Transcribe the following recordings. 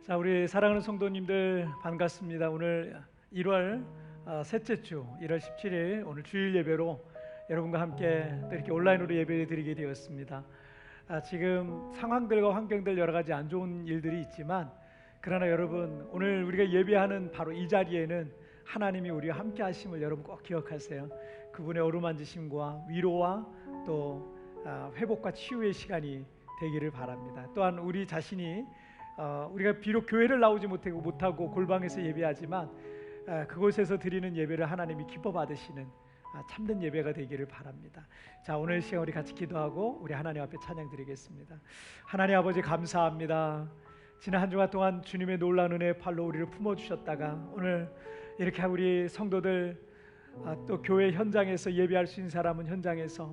자, 우리 사랑하는 성도님들 반갑습니다. 오늘 1월 셋째 주 1월 17일 오늘 주일 예배로 여러분과 함께 또 이렇게 온라인으로 예배를 드리게 되었습니다. 지금 상황들과 환경들 여러 가지 안 좋은 일들이 있지만 그러나 여러분 오늘 우리가 예배하는 바로 이 자리에는 하나님이 우리와 함께 하심을 여러분 꼭 기억하세요. 그분의 어루만지심과 위로와 또 회복과 치유의 시간이 되기를 바랍니다. 또한 우리 자신이 우리가 비록 교회를 나오지 못하고 골방에서 예배하지만 그곳에서 드리는 예배를 하나님이 기뻐 받으시는 참된 예배가 되기를 바랍니다. 자, 오늘 시간 우리 같이 기도하고 우리 하나님 앞에 찬양 드리겠습니다. 하나님 아버지 감사합니다. 지난 한 주간 동안 주님의 놀라운 은혜의 팔로 우리를 품어주셨다가 오늘 이렇게 우리 성도들 또 교회 현장에서 예배할 수 있는 사람은 현장에서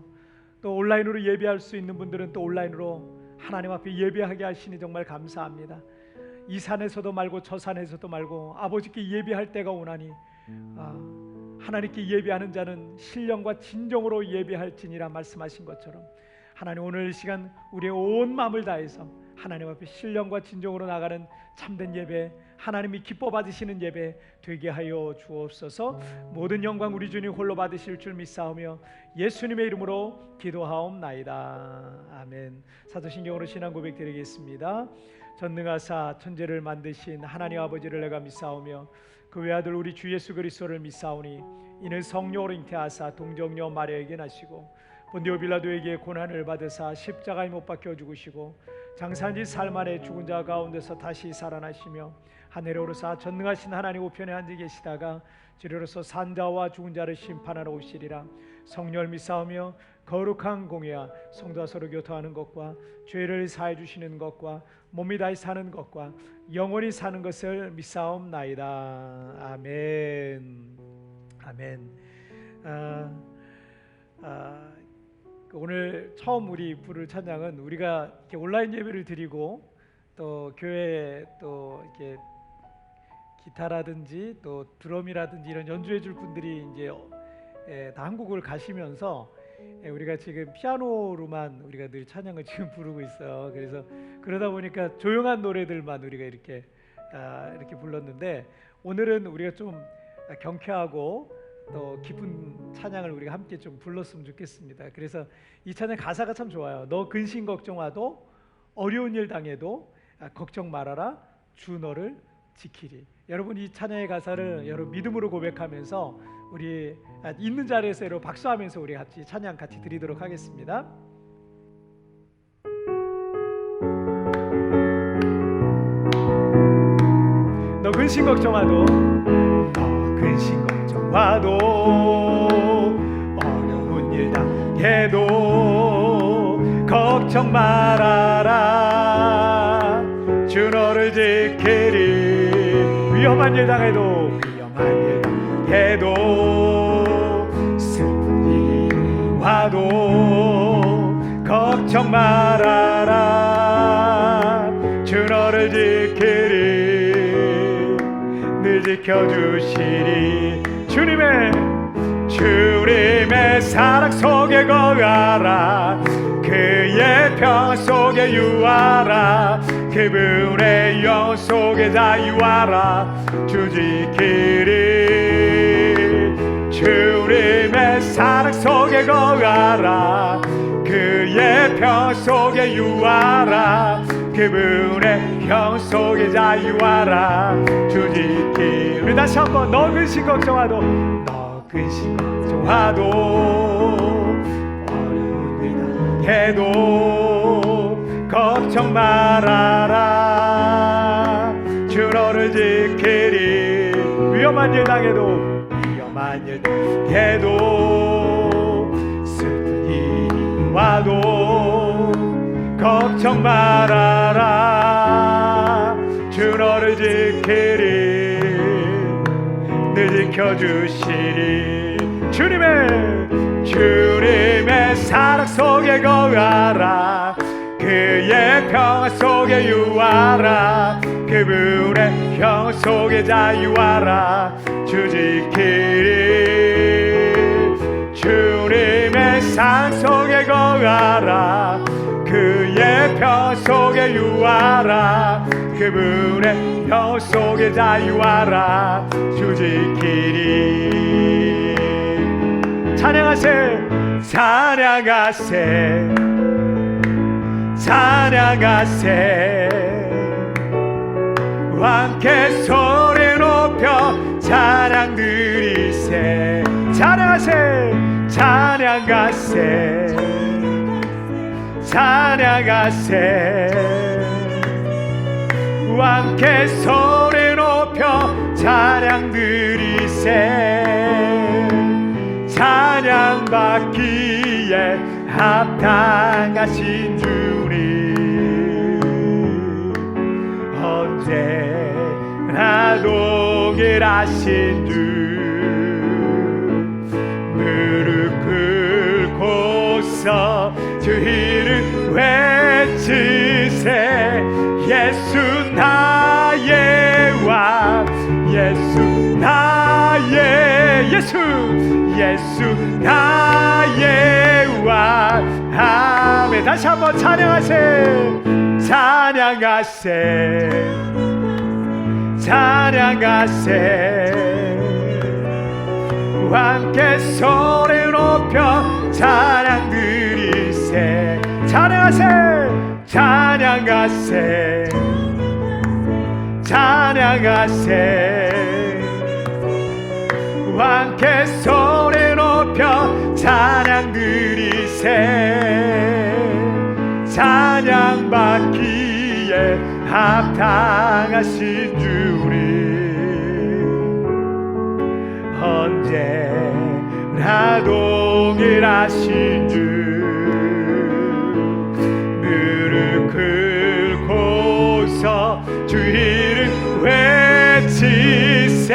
또 온라인으로 예배할 수 있는 분들은 또 온라인으로 하나님 앞에 예배하게 하시니 정말 감사합니다. 이 산에서도 말고 저 산에서도 말고 아버지께 예배할 때가 오나니 하나님께 예배하는 자는 신령과 진정으로 예배할지니라 말씀하신 것처럼 하나님 오늘 이 시간 우리의 온 마음을 다해서 하나님 앞에 신령과 진정으로 나가는 참된 예배, 하나님이 기뻐 받으시는 예배 되게 하여 주옵소서. 모든 영광 우리 주님 홀로 받으실 줄 믿사오며 예수님의 이름으로 기도하옵나이다. 아멘. 사도신경으로 신앙 고백 드리겠습니다. 전능하사 천지를 만드신 하나님 아버지를 내가 믿사오며 그 외아들 우리 주 예수 그리스도를 믿사오니 이는 성령으로 잉태하사 동정녀 마리아에게 나시고 본디오 빌라도에게 고난을 받으사 십자가에 못 박혀 죽으시고 장사한 지 사흘 만에 죽은 자 가운데서 다시 살아나시며 하늘에 오르사 전능하신 하나님 우편에 앉아 계시다가 주로서 산자와 죽은 자를 심판하러 오시리라. 성령을 믿사오며 거룩한 공예와 성도와 서로 교통하는 것과 죄를 사해 주시는 것과 몸이 다시 사는 것과 영원히 사는 것을 믿사옵나이다. 아멘. 아멘. 오늘 처음 우리 부를 찬양은 우리가 이렇게 온라인 예배를 드리고 또 교회에 또 이렇게 기타라든지 또 드럼이라든지 이런 연주해 줄 분들이 이제 다 한국을 가시면서 우리가 지금 피아노로만 우리가 늘 찬양을 지금 부르고 있어요. 그래서 그러다 보니까 조용한 노래들만 우리가 이렇게 불렀는데 오늘은 우리가 좀 경쾌하고 또 기쁜 찬양을 우리가 함께 좀 불렀으면 좋겠습니다. 그래서 이 찬양 가사가 참 좋아요. 너 근심 걱정하도 어려운 일 당해도 걱정 말아라 주 너를 지키리. 여러분 이 찬양의 가사를 여러분 믿음으로 고백하면서 우리 있는 자리에서 여러분 박수하면서 우리 같이 찬양 같이 드리도록 하겠습니다. 너 근심 걱정하도 근심 걱정하도 어려운 일 당해도 걱정 말아라 주 너를 지키리. 위험한 일 당해도 슬픈 일이 와도 걱정 말아라 주 너를 지키리. 늘 지켜주시리. 주님의 사랑 속에 거하라. 그의 평화 속에 유하라. 그분의 영혼 속에 자유하라. 주 지키리. 주님의 사랑 속에 거하라. 그의 평화 속에 유하라. 그분의 영 속에 자유하라. 주 지키리. 우리 다시 한번 너 근심 걱정하도 어려운 일 해도 걱정 말아라 주 너를 지키리. 위험한 일 당해도 슬픈 일이 와도 걱정 말아라 주 너를 지키리. 늘 지켜주시리. 주님의 사랑 속에 거하라. 그의 평화 속에 유하라. 그분의 영 속에 자유하라. 주 지키리. 주님의 사랑 속에 거하라. 그의 평화 속에 유하라. 그분의 영 속에 자유하라. 주 지키리. 찬양하세 찬양하세 찬양하세. 함께 소리 높여 찬양 드리세. 찬양하세 찬양하세 찬양하세. 함께 소리 높여 찬양 드리세. 찬양 받기에 합당하신 주님 언제나 동일하신 주. 무릎 꿇고서 주 이름 외치세. 예수 나의 왕 예수 나의 예수 예수 나의 왕. 아멘. 다시 한번 찬양하세 찬양하세 찬양하세. 함께 소리 높여 찬양 드리세. 찬양하세 찬양하세 찬양하세. 함께 소리 높여 찬양 드리세. 찬양 받기에 합당하신 주님 언제나 동일하신 주. 무릎 꿇고서 주 이름 외치세.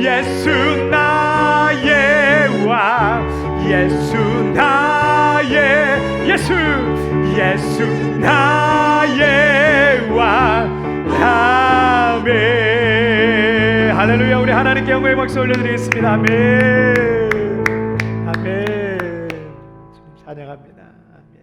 예수 나의 왕 예수 나의 예수 예수 나의 왕. 아멘. 할렐루야. 우리 하나님께 영광의 박수 올려드리겠습니다. 아멘 아멘. 찬양합니다. 아멘.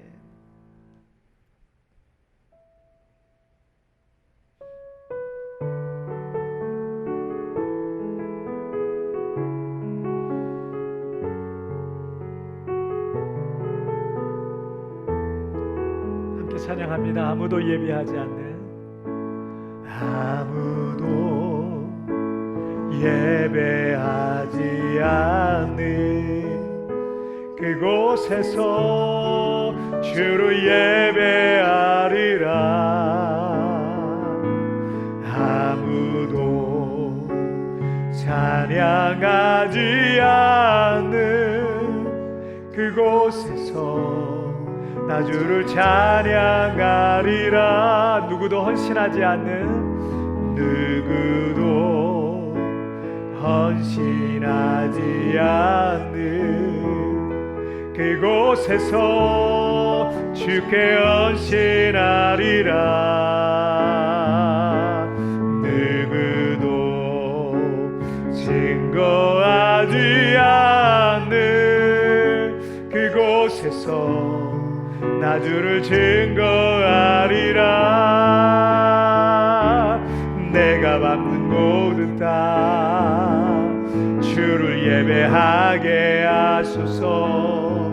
함께 찬양합니다. 아무도 예배하지 않는 아무도 예배하지 않는 그곳에서 주를 예배하리라. 아무도 찬양하지 않는 그곳에서 나 주를 찬양하리라. 누구도 헌신하지 않는 누구도 헌신하지 않는 그곳에서 주께 헌신하리라. 누구도 증거하지 않는 그곳에서 나 주를 증거하리라. 내가 밟는 모든 땅 주를 예배하게 하소서.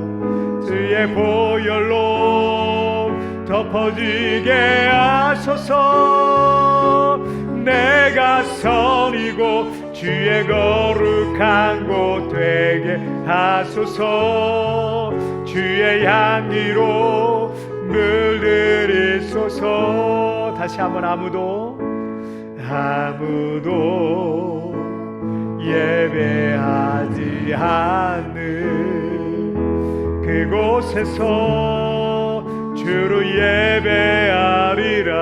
주의 보혈로 덮어지게 하소서. 내가 선이고 주의 거룩한 곳 되게 하소서. 주의 향기로 물들이소서. 다시 한번 아무도 예배하지 않는 그곳에서 주를 예배하리라.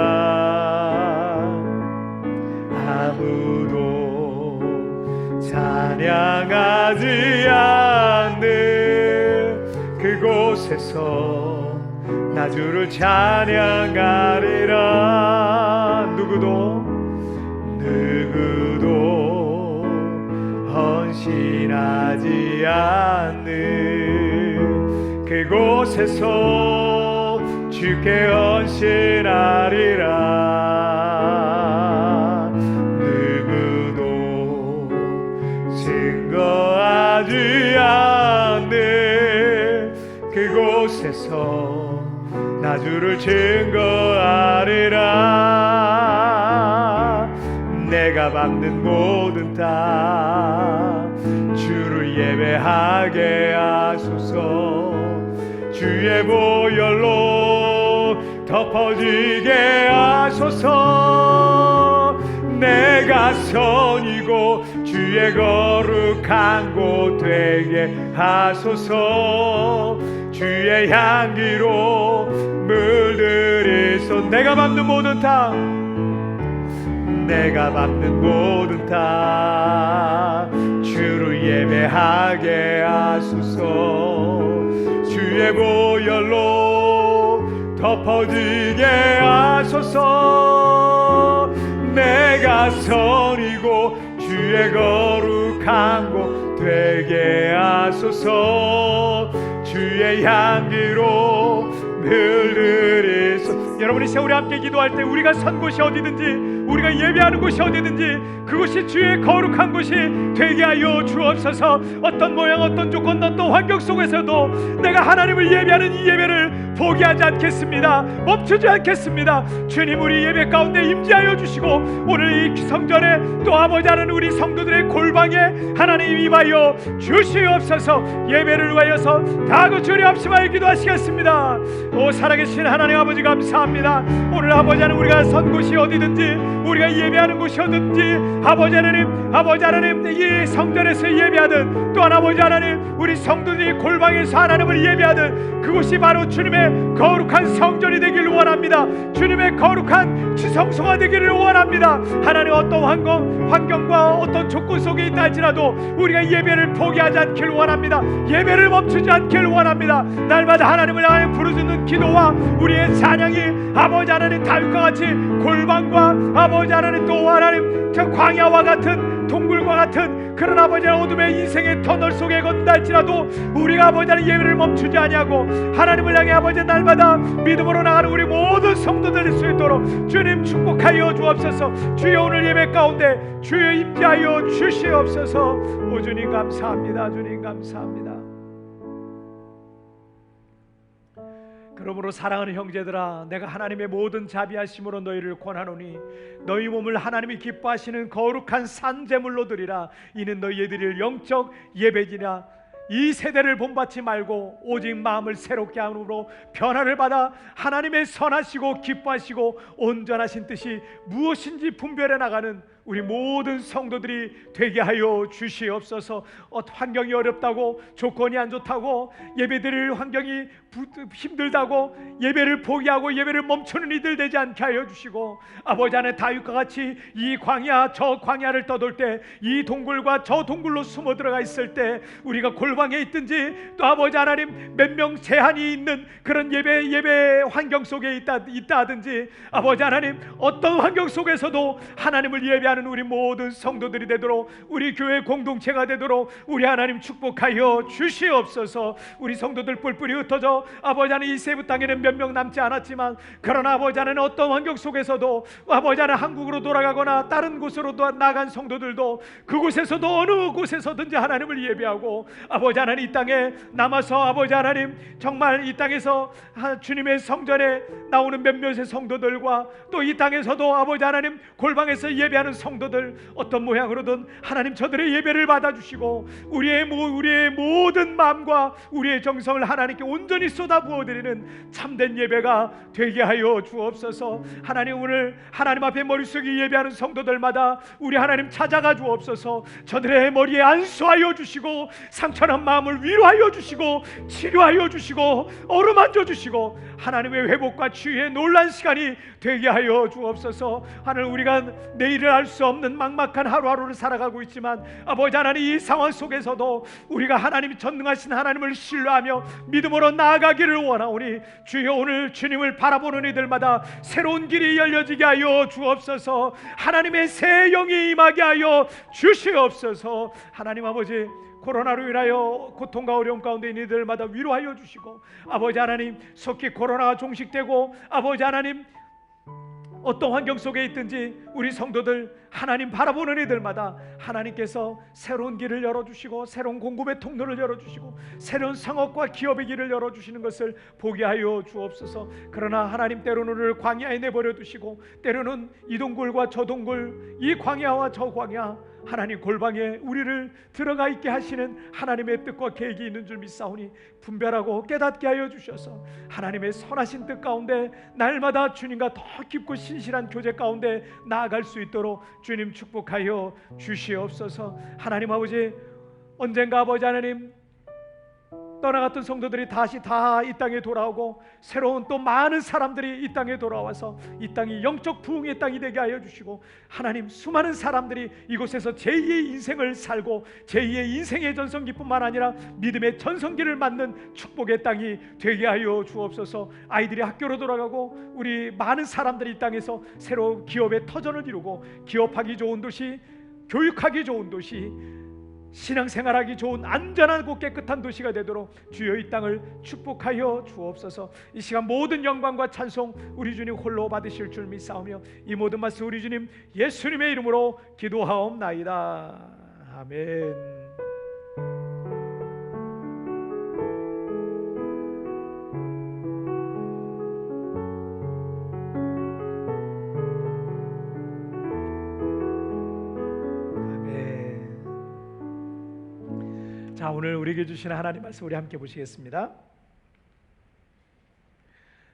아무도 찬양하지 않는 그곳에서 나 주를 찬양하리라. 누구도 헌신하지 않는 그곳에서 주께 헌신하리라. 이곳에서 나 주를 증거하리라. 내가 밟는 모든 땅 주를 예배하게 하소서. 주의 보혈로 덮어지게 하소서. 내가 선이고 주의 거룩한 곳 되게 하소서. 주의 향기로 물들이소. 내가 밟는 모든 땅 내가 밟는 모든 땅 주를 예배하게 하소서. 주의 보혈로 덮어지게 하소서. 내가 선이고 주의 거룩한 곳 되게 하소서. 주의 향기로 물들이소. 여러분이 세월에 함께 기도할 때 우리가 선 곳이 어디든지, 우리가 예배하는 곳이 어디든지 그곳이 주의 거룩한 곳이 되게 하여 주옵소서. 어떤 모양, 어떤 조건, 어떤 환경 속에서도 내가 하나님을 예배하는 이 예배를 포기하지 않겠습니다. 멈추지 않겠습니다. 주님, 우리 예배 가운데 임재하여 주시고 오늘 이 성전에 또 아버지 하나님 우리 성도들의 골방에 하나님 임하여 주시옵소서. 예배를 위하여서 다 같이 우리 합심하여 기도하시겠습니다. 오 살아계신 하나님 아버지 감사합니다. 오늘 아버지 하나님 우리가 선 곳이 어디든지, 우리가 예배하는 곳이 어디든지 아버지 하나님 이 성전에서 예배하든 또한 아버지 하나님 우리 성도들이 골방에서 하나님을 예배하든 그곳이 바로 주님의 거룩한 성전이 되기를 원합니다. 주님의 거룩한 지성소가 되기를 원합니다. 하나님 어떤 환경과 어떤 조건 속에 있다 할지라도 우리가 예배를 포기하지 않기를 원합니다. 예배를 멈추지 않기를 원합니다. 날마다 하나님을 향해 부르짖는 기도와 우리의 찬양이 아버지 하나님 다윗과 같이 골방과 아버지 하나님 또 하나님 저 광야와 같은 동굴과 같은 그런 아버지 어둠의 인생의 터널 속에 건다 할지라도 우리가 아버지 하나님 예배를 멈추지 아니하고 하나님을 향해 아버지 날마다 믿음으로 나가는 우리 모든 성도들 될 수 있도록 주님 축복하여 주옵소서. 주여 오늘 예배 가운데 주여 임재하여 주시옵소서. 오 주님 감사합니다. 주님 감사합니다. 그러므로 사랑하는 형제들아, 내가 하나님의 모든 자비하심으로 너희를 권하노니 너희 몸을 하나님이 기뻐하시는 거룩한 산제물로 드리라. 이는 너희의 드릴 영적 예배지라. 이 세대를 본받지 말고 오직 마음을 새롭게 함으로 변화를 받아 하나님의 선하시고 기뻐하시고 온전하신 뜻이 무엇인지 분별해 나가는 우리 모든 성도들이 되게 하여 주시옵소서. 환경이 어렵다고, 조건이 안 좋다고, 예배드릴 환경이 힘들다고 예배를 포기하고 예배를 멈추는 이들 되지 않게 하여 주시고, 아버지 안에 다윗과 같이 이 광야 저 광야를 떠돌 때 이 동굴과 저 동굴로 숨어 들어가 있을 때 우리가 골방에 있든지 또 아버지 하나님 몇 명 제한이 있는 그런 예배 환경 속에 있다 하든지 아버지 하나님 어떤 환경 속에서도 하나님을 예배하는 우리 모든 성도들이 되도록, 우리 교회 공동체가 되도록 우리 하나님 축복하여 주시옵소서. 우리 성도들 뿔뿔이 흩어져 아버지 하나님 이 세부 땅에는 몇 명 남지 않았지만 그러나 아버지 하나님 어떤 환경 속에서도 아버지 하나님 한국으로 돌아가거나 다른 곳으로 나간 성도들도 그곳에서도 어느 곳에서든지 하나님을 예배하고 아버지 하나님 이 땅에 남아서 아버지 하나님 정말 이 땅에서 주님의 성전에 나오는 몇몇의 성도들과 또 이 땅에서도 아버지 하나님 골방에서 예배하는 성도들 어떤 모양으로든 하나님 저들의 예배를 받아주시고 우리의 모든 마음과 우리의 정성을 하나님께 온전히 쏟아부어드리는 참된 예배가 되게 하여 주옵소서. 하나님 오늘 하나님 앞에 머릿속에 예배하는 성도들마다 우리 하나님 찾아가 주옵소서. 저들의 머리에 안수하여 주시고 상처난 마음을 위로하여 주시고 치료하여 주시고 어루만져 주시고 하나님의 회복과 치유의 놀란 시간이 되게 하여 주옵소서. 하나님 우리가 내일을 알 수 없는 막막한 하루하루를 살아가고 있지만 아버지 하나님 이 상황 속에서도 우리가 하나님이 전능하신 하나님을 신뢰하며 믿음으로 나아가기를 원하오니 주여 오늘 주님을 바라보는 이들마다 새로운 길이 열려지게 하여 주옵소서. 하나님의 새 영이 임하게 하여 주시옵소서. 하나님 아버지 코로나로 인하여 고통과 어려움 가운데 있는 이들마다 위로하여 주시고 아버지 하나님 속히 코로나가 종식되고 아버지 하나님 어떤 환경 속에 있든지 우리 성도들 하나님 바라보는 이들마다 하나님께서 새로운 길을 열어주시고 새로운 공급의 통로를 열어주시고 새로운 상업과 기업의 길을 열어주시는 것을 보게 하여 주옵소서. 그러나 하나님 때로는 우리를 광야에 내버려 두시고 때로는 이 동굴과 저 동굴, 이 광야와 저 광야, 하나님 골방에 우리를 들어가 있게 하시는 하나님의 뜻과 계획이 있는 줄 믿사오니 분별하고 깨닫게 하여 주셔서 하나님의 선하신 뜻 가운데 날마다 주님과 더 깊고 신실한 교제 가운데 나아갈 수 있도록 주님 축복하여 주시옵소서. 하나님 아버지, 언젠가 아버지 하나님 떠나갔던 성도들이 다시 다 이 땅에 돌아오고 새로운 또 많은 사람들이 이 땅에 돌아와서 이 땅이 영적 부흥의 땅이 되게 하여 주시고 하나님 수많은 사람들이 이곳에서 제2의 인생을 살고 제2의 인생의 전성기뿐만 아니라 믿음의 전성기를 맞는 축복의 땅이 되게 하여 주옵소서. 아이들이 학교로 돌아가고 우리 많은 사람들이 이 땅에서 새로운 기업의 터전을 이루고 기업하기 좋은 도시, 교육하기 좋은 도시, 신앙생활하기 좋은 안전하고 깨끗한 도시가 되도록 주여 이 땅을 축복하여 주옵소서. 이 시간 모든 영광과 찬송 우리 주님 홀로 받으실 줄 믿사오며 이 모든 말씀 우리 주님 예수님의 이름으로 기도하옵나이다. 아멘. 자, 오늘 우리에게 주신 하나님 말씀 우리 함께 보시겠습니다.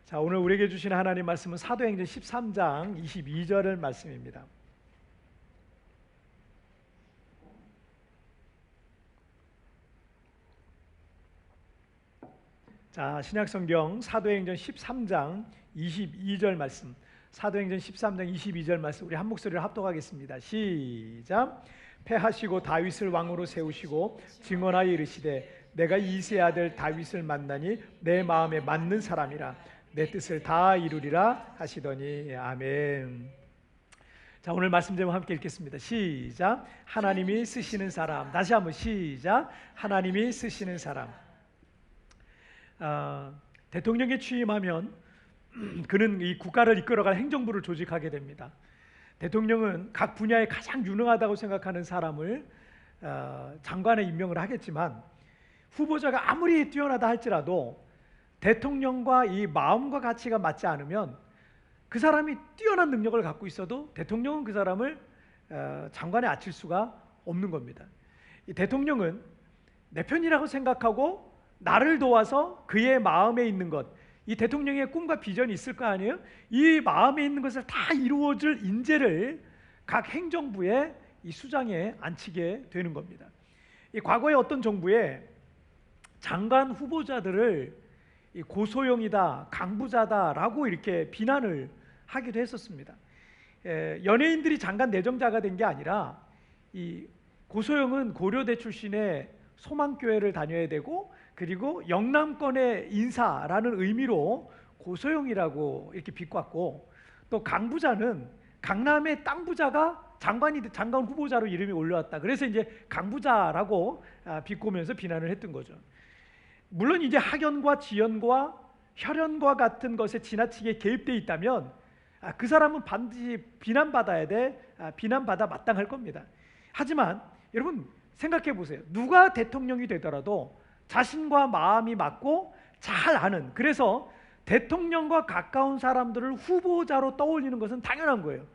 자, 오늘 우리에게 주신 하나님 말씀은 사도행전 13장 22절 말씀입니다. 자, 신약성경 사도행전 13장 22절 말씀, 사도행전 13장 22절 말씀 우리 한 목소리로 합독하겠습니다. 시작. 패하시고 다윗을 왕으로 세우시고 증언하여 이르시되 내가 이새의 아들 다윗을 만나니 내 마음에 맞는 사람이라 내 뜻을 다 이루리라 하시더니. 아멘. 자, 오늘 말씀 제목 함께 읽겠습니다. 시작. 하나님이 쓰시는 사람. 다시 한번 시작. 하나님이 쓰시는 사람. 대통령에 취임하면 그는 이 국가를 이끌어갈 행정부를 조직하게 됩니다. 대통령은 각 분야에 가장 유능하다고 생각하는 사람을 장관에 임명을 하겠지만 후보자가 아무리 뛰어나다 할지라도 대통령과 이 마음과 가치가 맞지 않으면 그 사람이 뛰어난 능력을 갖고 있어도 대통령은 그 사람을 장관에 앉힐 수가 없는 겁니다. 이 대통령은 내 편이라고 생각하고 나를 도와서 그의 마음에 있는 것, 이 대통령의 꿈과 비전이 있을 거 아니에요? 이 마음에 있는 것을 다 이루어줄 인재를 각 행정부의 이 수장에 앉히게 되는 겁니다. 이 과거의 어떤 정부에 장관 후보자들을 이 고소영이다, 강부자다라고 이렇게 비난을 하기도 했었습니다. 연예인들이 장관 내정자가 된 게 아니라 이 고소영은 고려대 출신의 소망교회를 다녀야 되고 그리고 영남권의 인사라는 의미로 고소영이라고 이렇게 비꼬았고 또 강부자는 강남의 땅 부자가 장관 후보자로 이름이 올라왔다. 그래서 이제 강부자라고 비꼬면서 비난을 했던 거죠. 물론 이제 학연과 지연과 혈연과 같은 것에 지나치게 개입돼 있다면 그 사람은 반드시 비난받아 마땅할 겁니다. 하지만 여러분 생각해 보세요. 누가 대통령이 되더라도 자신과 마음이 맞고 잘 아는, 그래서 대통령과 가까운 사람들을 후보자로 떠올리는 것은 당연한 거예요.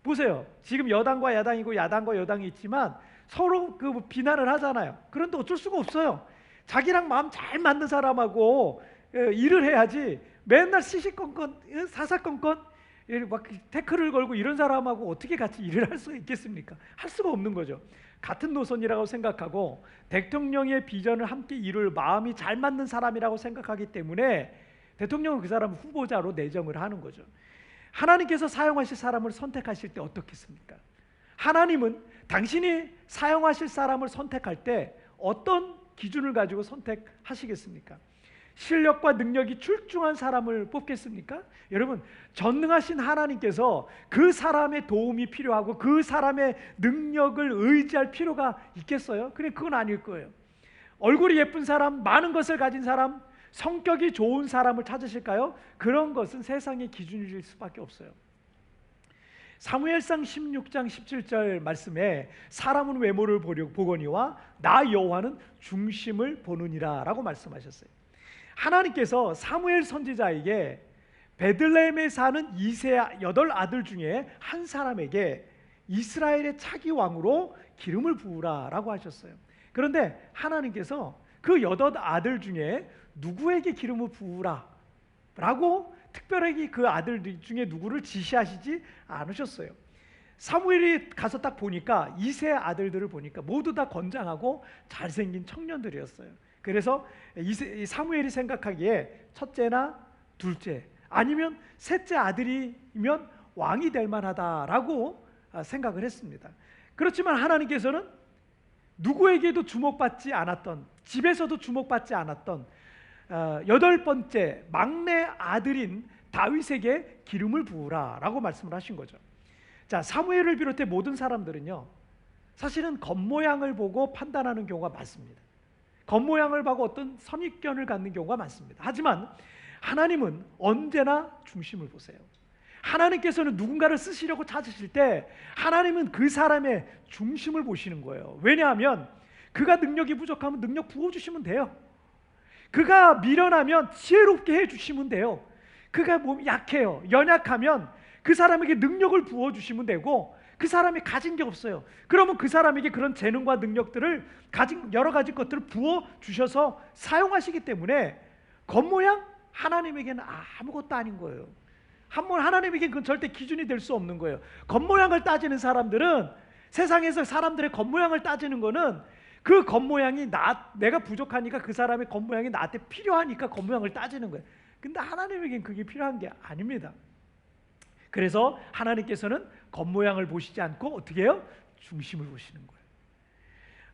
보세요. 지금 여당과 야당이고 야당과 여당이 있지만 서로 그 비난을 하잖아요. 그런데 어쩔 수가 없어요. 자기랑 마음 잘 맞는 사람하고 일을 해야지 맨날 시시건건 사사건건 막 태클을 걸고 이런 사람하고 어떻게 같이 일을 할 수가 있겠습니까? 할 수가 없는 거죠. 같은 노선이라고 생각하고 대통령의 비전을 함께 이룰 마음이 잘 맞는 사람이라고 생각하기 때문에 대통령은 그 사람을 후보자로 내정을 하는 거죠. 하나님께서 사용하실 사람을 선택하실 때 어떻겠습니까? 하나님은 당신이 사용하실 사람을 선택할 때 어떤 기준을 가지고 선택하시겠습니까? 실력과 능력이 출중한 사람을 뽑겠습니까? 여러분, 전능하신 하나님께서 그 사람의 도움이 필요하고 그 사람의 능력을 의지할 필요가 있겠어요? 그건 아닐 거예요. 얼굴이 예쁜 사람, 많은 것을 가진 사람, 성격이 좋은 사람을 찾으실까요? 그런 것은 세상의 기준일 수밖에 없어요. 사무엘상 16장 17절 말씀에 사람은 외모를 보거니와 나 여호와는 중심을 보느니라 라고 말씀하셨어요. 하나님께서 사무엘 선지자에게 베들레헴에 사는 이세 8아들 중에 한 사람에게 이스라엘의 차기 왕으로 기름을 부으라 라고 하셨어요. 그런데 하나님께서 그 8아들 중에 누구에게 기름을 부으라 라고 특별하게 그 아들 중에 누구를 지시하시지 않으셨어요. 사무엘이 가서 딱 보니까 이세 아들들을 보니까 모두 다 건장하고 잘생긴 청년들이었어요. 그래서 사무엘이 생각하기에 첫째나 둘째 아니면 셋째 아들이면 왕이 될 만하다라고 생각을 했습니다. 그렇지만 하나님께서는 누구에게도 주목받지 않았던, 집에서도 주목받지 않았던 8번째 막내 아들인 다윗에게 기름을 부으라 라고 말씀을 하신 거죠. 자, 사무엘을 비롯해 모든 사람들은요 사실은 겉모양을 보고 판단하는 경우가 많습니다. 겉모양을 보고 어떤 선입견을 갖는 경우가 많습니다. 하지만 하나님은 언제나 중심을 보세요. 하나님께서는 누군가를 쓰시려고 찾으실 때 하나님은 그 사람의 중심을 보시는 거예요. 왜냐하면 그가 능력이 부족하면 능력 부어주시면 돼요. 그가 미련하면 지혜롭게 해주시면 돼요. 그가 몸이 약해요, 연약하면 그 사람에게 능력을 부어주시면 되고, 그 사람이 가진 게 없어요. 그러면 그 사람에게 그런 재능과 능력들을 가진 여러 가지 것들을 부어주셔서 사용하시기 때문에 겉모양 하나님에게는 아무것도 아닌 거예요. 하나님에게는 그건 절대 기준이 될 수 없는 거예요. 겉모양을 따지는 사람들은, 세상에서 사람들의 겉모양을 따지는 거는 그 겉모양이 내가 부족하니까 그 사람의 겉모양이 나한테 필요하니까 겉모양을 따지는 거예요. 근데 하나님에게는 그게 필요한 게 아닙니다. 그래서 하나님께서는 겉모양을 보시지 않고 어떻게 해요? 중심을 보시는 거예요.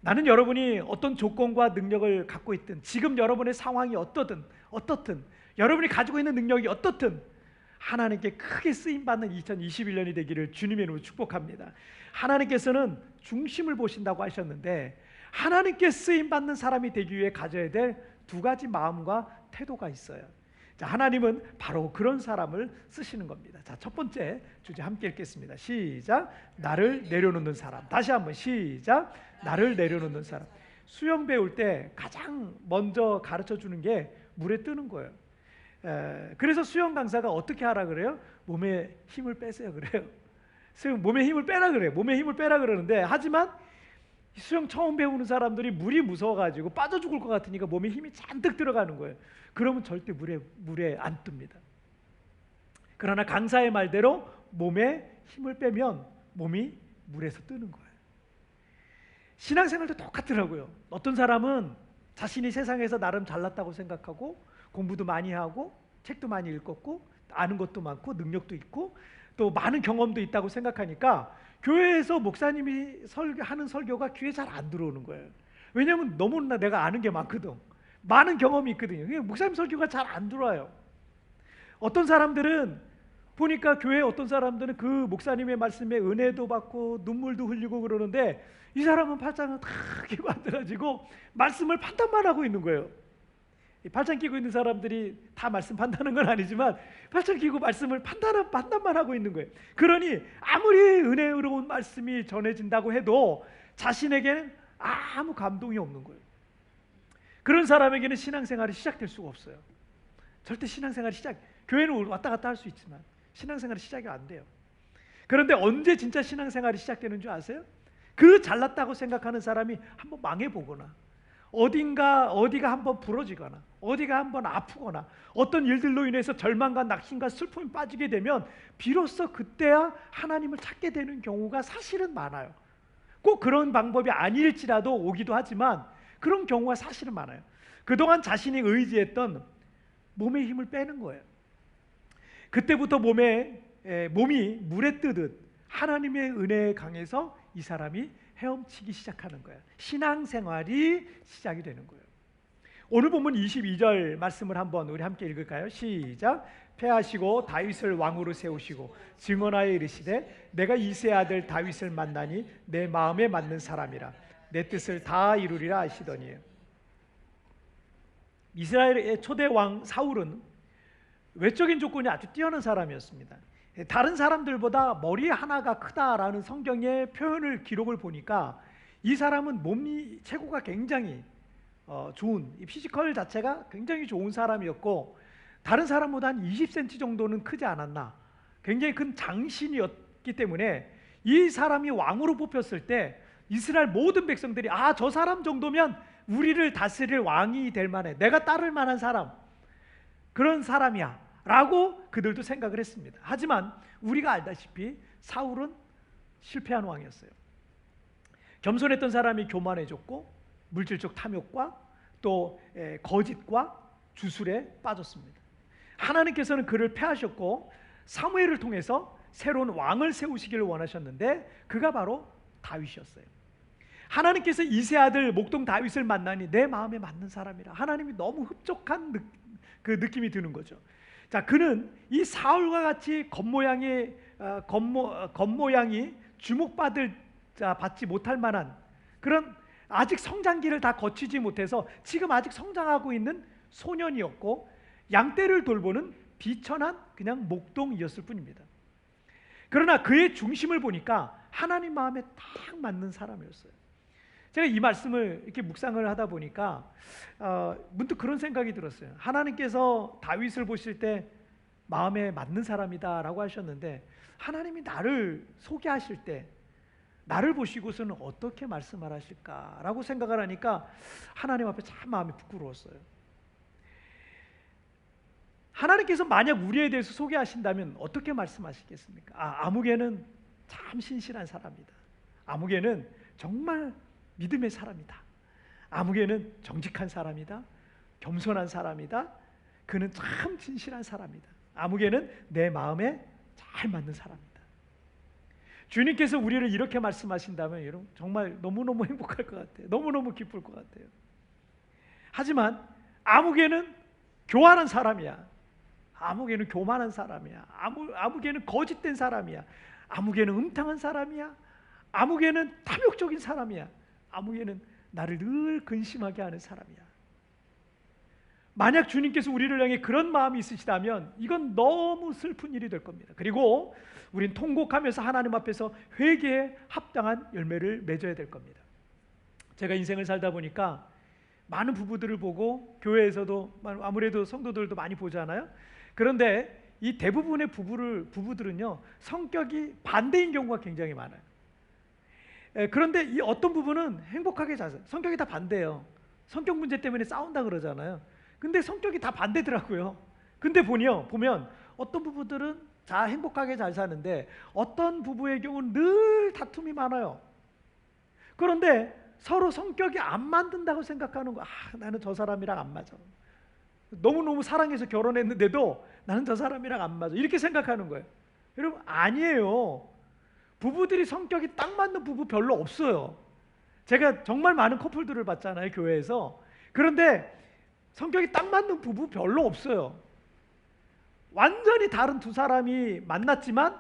나는 여러분이 어떤 조건과 능력을 갖고 있든, 지금 여러분의 상황이 어떻든 여러분이 가지고 있는 능력이 어떻든 하나님께 크게 쓰임받는 2021년이 되기를 주님의 이름으로 축복합니다. 하나님께서는 중심을 보신다고 하셨는데, 하나님께 쓰임받는 사람이 되기 위해 가져야 될 두 가지 마음과 태도가 있어요. 자, 하나님은 바로 그런 사람을 쓰시는 겁니다. 자, 첫 번째 주제 함께 읽겠습니다. 시작. 나를 내려놓는 사람. 다시 한번 시작. 나를 내려놓는 사람. 수영 배울 때 가장 먼저 가르쳐 주는 게 물에 뜨는 거예요. 그래서 수영 강사가 어떻게 하라 그래요? 몸에 힘을 빼세요 그래요. 몸에 힘을 빼라 그래요. 몸에 힘을 빼라 그러는데, 하지만 수영 처음 배우는 사람들이 물이 무서워가지고 빠져 죽을 것 같으니까 몸에 힘이 잔뜩 들어가는 거예요. 그러면 절대 물에 안 뜹니다. 그러나 강사의 말대로 몸에 힘을 빼면 몸이 물에서 뜨는 거예요. 신앙생활도 똑같더라고요. 어떤 사람은 자신이 세상에서 나름 잘났다고 생각하고 공부도 많이 하고 책도 많이 읽었고 아는 것도 많고 능력도 있고 또 많은 경험도 있다고 생각하니까 교회에서 목사님이 하는 설교가 귀에 잘 안 들어오는 거예요. 왜냐하면 너무나 내가 아는 게 많거든. 많은 경험이 있거든요. 목사님 설교가 잘 안 들어와요. 어떤 사람들은 보니까 교회 어떤 사람들은 그 목사님의 말씀에 은혜도 받고 눈물도 흘리고 그러는데, 이 사람은 팔짱을 다 끼고 앉아가지고 말씀을 판단만 하고 있는 거예요. 팔짱 끼고 있는 사람들이 다 말씀 판단하는 건 아니지만 팔짱 끼고 말씀을 판단만 하고 있는 거예요. 그러니 아무리 은혜로운 말씀이 전해진다고 해도 자신에게는 아무 감동이 없는 거예요. 그런 사람에게는 신앙생활이 시작될 수가 없어요. 절대 신앙생활이 교회는 왔다 갔다 할 수 있지만 신앙생활이 시작이 안 돼요. 그런데 언제 진짜 신앙생활이 시작되는 줄 아세요? 그 잘났다고 생각하는 사람이 한번 망해보거나, 어디가 한번 부러지거나, 어디가 한번 아프거나, 어떤 일들로 인해서 절망과 낙심과 슬픔이 빠지게 되면 비로소 그때야 하나님을 찾게 되는 경우가 사실은 많아요. 꼭 그런 방법이 아닐지라도 오기도 하지만 그런 경우가 사실은 많아요. 그동안 자신이 의지했던 몸의 힘을 빼는 거예요. 그때부터 몸이 물에 뜨듯 하나님의 은혜에 강해서 이 사람이 헤엄치기 시작하는 거예요. 신앙생활이 시작이 되는 거예요. 오늘 본문 22절 말씀을 한번 우리 함께 읽을까요? 시작. 패하시고 다윗을 왕으로 세우시고 증언하여 이르시되 내가 이새의 아들 다윗을 만나니 내 마음에 맞는 사람이라 내 뜻을 다 이루리라 하시더니. 이스라엘의 초대 왕 사울은 외적인 조건이 아주 뛰어난 사람이었습니다. 다른 사람들보다 머리 하나가 크다라는 성경의 표현을 기록을 보니까 이 사람은 몸이 체구가 굉장히 좋은, 이 피지컬 자체가 굉장히 좋은 사람이었고 다른 사람보다 한 20cm 정도는 크지 않았나, 굉장히 큰 장신이었기 때문에 이 사람이 왕으로 뽑혔을 때 이스라엘 모든 백성들이 저 사람 정도면 우리를 다스릴 왕이 될 만해, 내가 따를 만한 사람, 그런 사람이야 라고 그들도 생각을 했습니다. 하지만 우리가 알다시피 사울은 실패한 왕이었어요. 겸손했던 사람이 교만해졌고 물질적 탐욕과 또 거짓과 주술에 빠졌습니다. 하나님께서는 그를 패하셨고 사무엘을 통해서 새로운 왕을 세우시기를 원하셨는데 그가 바로 다윗이었어요. 하나님께서 이세 아들 목동 다윗을 만나니 내 마음에 맞는 사람이라, 하나님이 너무 흡족한 그 느낌이 드는 거죠. 자, 그는 이 사울과 같이 겉모양이 받지 못할 만한 그런 아직 성장기를 다 거치지 못해서 지금 아직 성장하고 있는 소년이었고 양떼를 돌보는 비천한 그냥 목동이었을 뿐입니다. 그러나 그의 중심을 보니까 하나님 마음에 딱 맞는 사람이었어요. 제가 이 말씀을 이렇게 묵상을 하다 보니까 문득 그런 생각이 들었어요. 하나님께서 다윗을 보실 때 마음에 맞는 사람이다 라고 하셨는데 하나님이 나를 소개하실 때 나를 보시고서는 어떻게 말씀을 하실까라고 생각을 하니까 하나님 앞에 참 마음이 부끄러웠어요. 하나님께서 만약 우리에 대해서 소개하신다면 어떻게 말씀하시겠습니까? 아무개는 참 신실한 사람이다. 아무개는 정말 믿음의 사람이다. 아무개는 정직한 사람이다. 겸손한 사람이다. 그는 참 진실한 사람이다. 아무개는 내 마음에 잘 맞는 사람이다. 주님께서 우리를 이렇게 말씀하신다면 여러분 정말 너무너무 행복할 것 같아요. 너무너무 기쁠 것 같아요. 하지만 아무개는 교활한 사람이야. 아무개는 교만한 사람이야. 아무개는 거짓된 사람이야. 아무개는 음탕한 사람이야. 아무개는 탐욕적인 사람이야. 아무개는 나를 늘 근심하게 하는 사람이야. 만약 주님께서 우리를 향해 그런 마음이 있으시다면 이건 너무 슬픈 일이 될 겁니다. 그리고 우린 통곡하면서 하나님 앞에서 회개에 합당한 열매를 맺어야 될 겁니다. 제가 인생을 살다 보니까 많은 부부들을 보고 교회에서도 아무래도 성도들도 많이 보잖아요. 그런데 이 대부분의 부부들은요 성격이 반대인 경우가 굉장히 많아요. 그런데 이 어떤 부부는 행복하게 잘 살아요. 성격이 다 반대예요. 성격 문제 때문에 싸운다 그러잖아요. 근데 성격이 다 반대더라고요. 근데 보면 어떤 부부들은 행복하게 잘 사는데 어떤 부부의 경우는 늘 다툼이 많아요. 그런데 서로 성격이 안 맞는다고 생각하는 거. 나는 저 사람이랑 안 맞아. 너무너무 사랑해서 결혼했는데도 나는 저 사람이랑 안 맞아. 이렇게 생각하는 거예요. 여러분 아니에요. 부부들이 성격이 딱 맞는 부부 별로 없어요. 제가 정말 많은 커플들을 봤잖아요, 교회에서. 그런데 성격이 딱 맞는 부부 별로 없어요. 완전히 다른 두 사람이 만났지만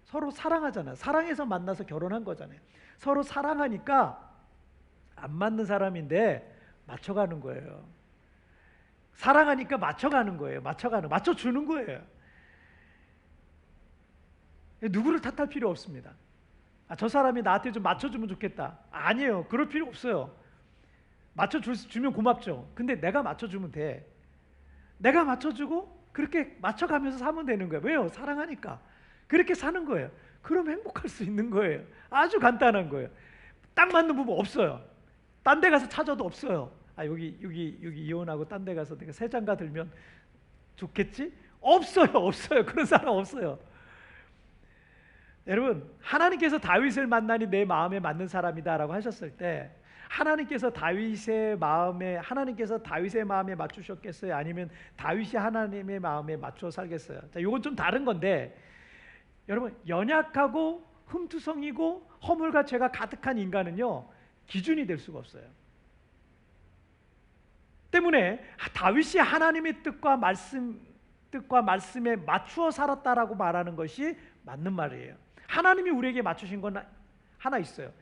서로 사랑하잖아요. 사랑해서 만나서 결혼한 거잖아요. 서로 사랑하니까 안 맞는 사람인데 맞춰가는 거예요. 사랑하니까 맞춰가는 거예요. 맞춰주는 거예요. 누구를 탓할 필요 없습니다. 저 사람이 나한테 좀 맞춰주면 좋겠다. 아니에요. 그럴 필요 없어요. 맞춰주면 고맙죠. 근데 내가 맞춰주면 돼. 내가 맞춰주고 그렇게 맞춰가면서 사면 되는 거예요. 왜요? 사랑하니까. 그렇게 사는 거예요. 그럼 행복할 수 있는 거예요. 아주 간단한 거예요. 딱 맞는 부부 없어요. 딴 데 가서 찾아도 없어요. 여기 이혼하고 딴 데 가서 내가 새 장가 들면 좋겠지? 없어요. 그런 사람 없어요. 여러분 하나님께서 다윗을 만나니 내 마음에 맞는 사람이다라고 하셨을 때 하나님께서 다윗의 마음에 맞추셨겠어요? 아니면 다윗이 하나님의 마음에 맞춰 살겠어요? 자, 이건 좀 다른 건데 여러분 연약하고 흠투성이고 허물과 죄가 가득한 인간은요 기준이 될 수가 없어요. 때문에 다윗이 하나님의 뜻과 말씀에 맞추어 살았다라고 말하는 것이 맞는 말이에요. 하나님이 우리에게 맞추신 건 하나 있어요.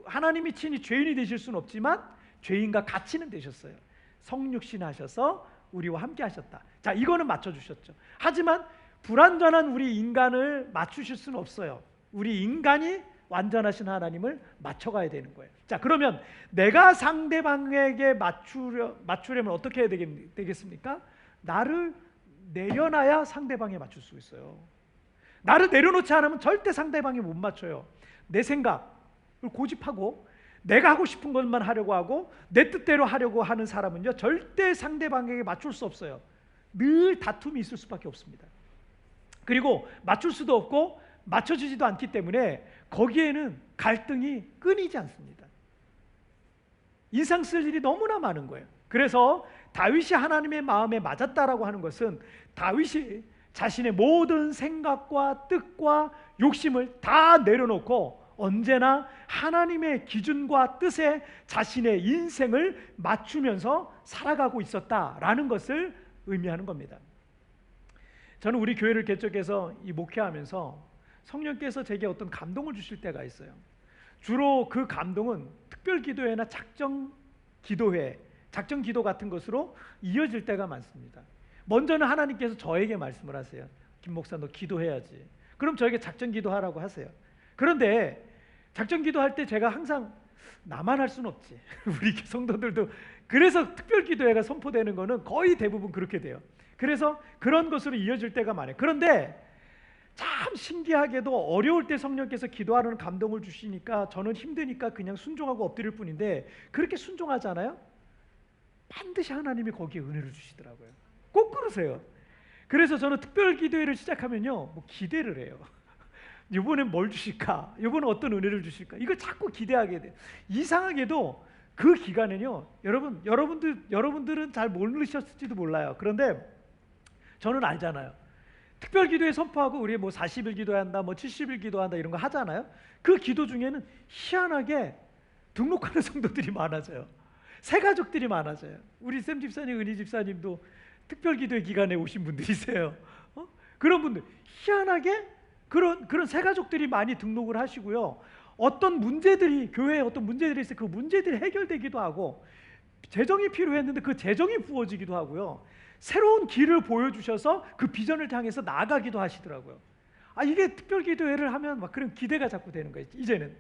하나님이 친히 죄인이 되실 수는 없지만 죄인과 같이는 되셨어요. 성육신하셔서 우리와 함께 하셨다. 자, 이거는 맞춰주셨죠. 하지만 불완전한 우리 인간을 맞추실 수는 없어요. 우리 인간이 완전하신 하나님을 맞춰가야 되는 거예요. 자, 그러면 내가 상대방에게 맞추려면 어떻게 해야 되겠습니까? 나를 내려놔야 상대방에 맞출 수 있어요. 나를 내려놓지 않으면 절대 상대방에 못 맞춰요. 내 생각을 고집하고 내가 하고 싶은 것만 하려고 하고 내 뜻대로 하려고 하는 사람은요, 절대 상대방에게 맞출 수 없어요. 늘 다툼이 있을 수밖에 없습니다. 그리고 맞출 수도 없고 맞춰지지도 않기 때문에 거기에는 갈등이 끊이지 않습니다. 인상 쓸 일이 너무나 많은 거예요. 그래서 다윗이 하나님의 마음에 맞았다라고 하는 것은 다윗이 자신의 모든 생각과 뜻과 욕심을 다 내려놓고 언제나 하나님의 기준과 뜻에 자신의 인생을 맞추면서 살아가고 있었다라는 것을 의미하는 겁니다. 저는 우리 교회를 개척해서 이 목회하면서 성령께서 제게 어떤 감동을 주실 때가 있어요. 주로 그 감동은 특별 기도회나 작정 기도회, 작정 기도 같은 것으로 이어질 때가 많습니다. 먼저는 하나님께서 저에게 말씀을 하세요. 김 목사, 너 기도해야지. 그럼 저에게 작정 기도하라고 하세요. 그런데 작정 기도할 때 제가 항상 나만 할 수는 없지. 우리 성도들도. 그래서 특별 기도회가 선포되는 거는 거의 대부분 그렇게 돼요. 그래서 그런 것으로 이어질 때가 많아요. 그런데 참 신기하게도 어려울 때 성령께서 기도하라는 감동을 주시니까 저는 힘드니까 그냥 순종하고 엎드릴 뿐인데, 그렇게 순종하잖아요? 반드시 하나님이 거기에 은혜를 주시더라고요. 꼭 그러세요. 그래서 저는 특별 기도회를 시작하면요, 뭐 기대를 해요. 이번엔 뭘 주실까? 이번엔 어떤 은혜를 주실까? 이걸 자꾸 기대하게 돼요. 이상하게도 그 기간에는요, 여러분들은 잘 모르셨을지도 몰라요. 그런데 저는 알잖아요. 특별 기도회 선포하고 우리 뭐 40일 기도한다, 뭐 70일 기도한다 이런 거 하잖아요. 그 기도 중에는 희한하게 등록하는 성도들이 많아져요. 새 가족들이 많아져요. 우리 샘 집사님, 은희 집사님도 특별 기도회 기간에 오신 분들이세요. 그런 분들 희한하게 그런 새 가족들이 많이 등록을 하시고요. 어떤 문제들이, 교회에 어떤 문제들이 있어요. 그 문제들이 해결되기도 하고, 재정이 필요했는데 그 재정이 부어지기도 하고요. 새로운 길을 보여주셔서 그 비전을 향해서 나아가기도 하시더라고요. 이게 특별기도회를 하면 막 그런 기대가 자꾸 되는 거예요. 이제는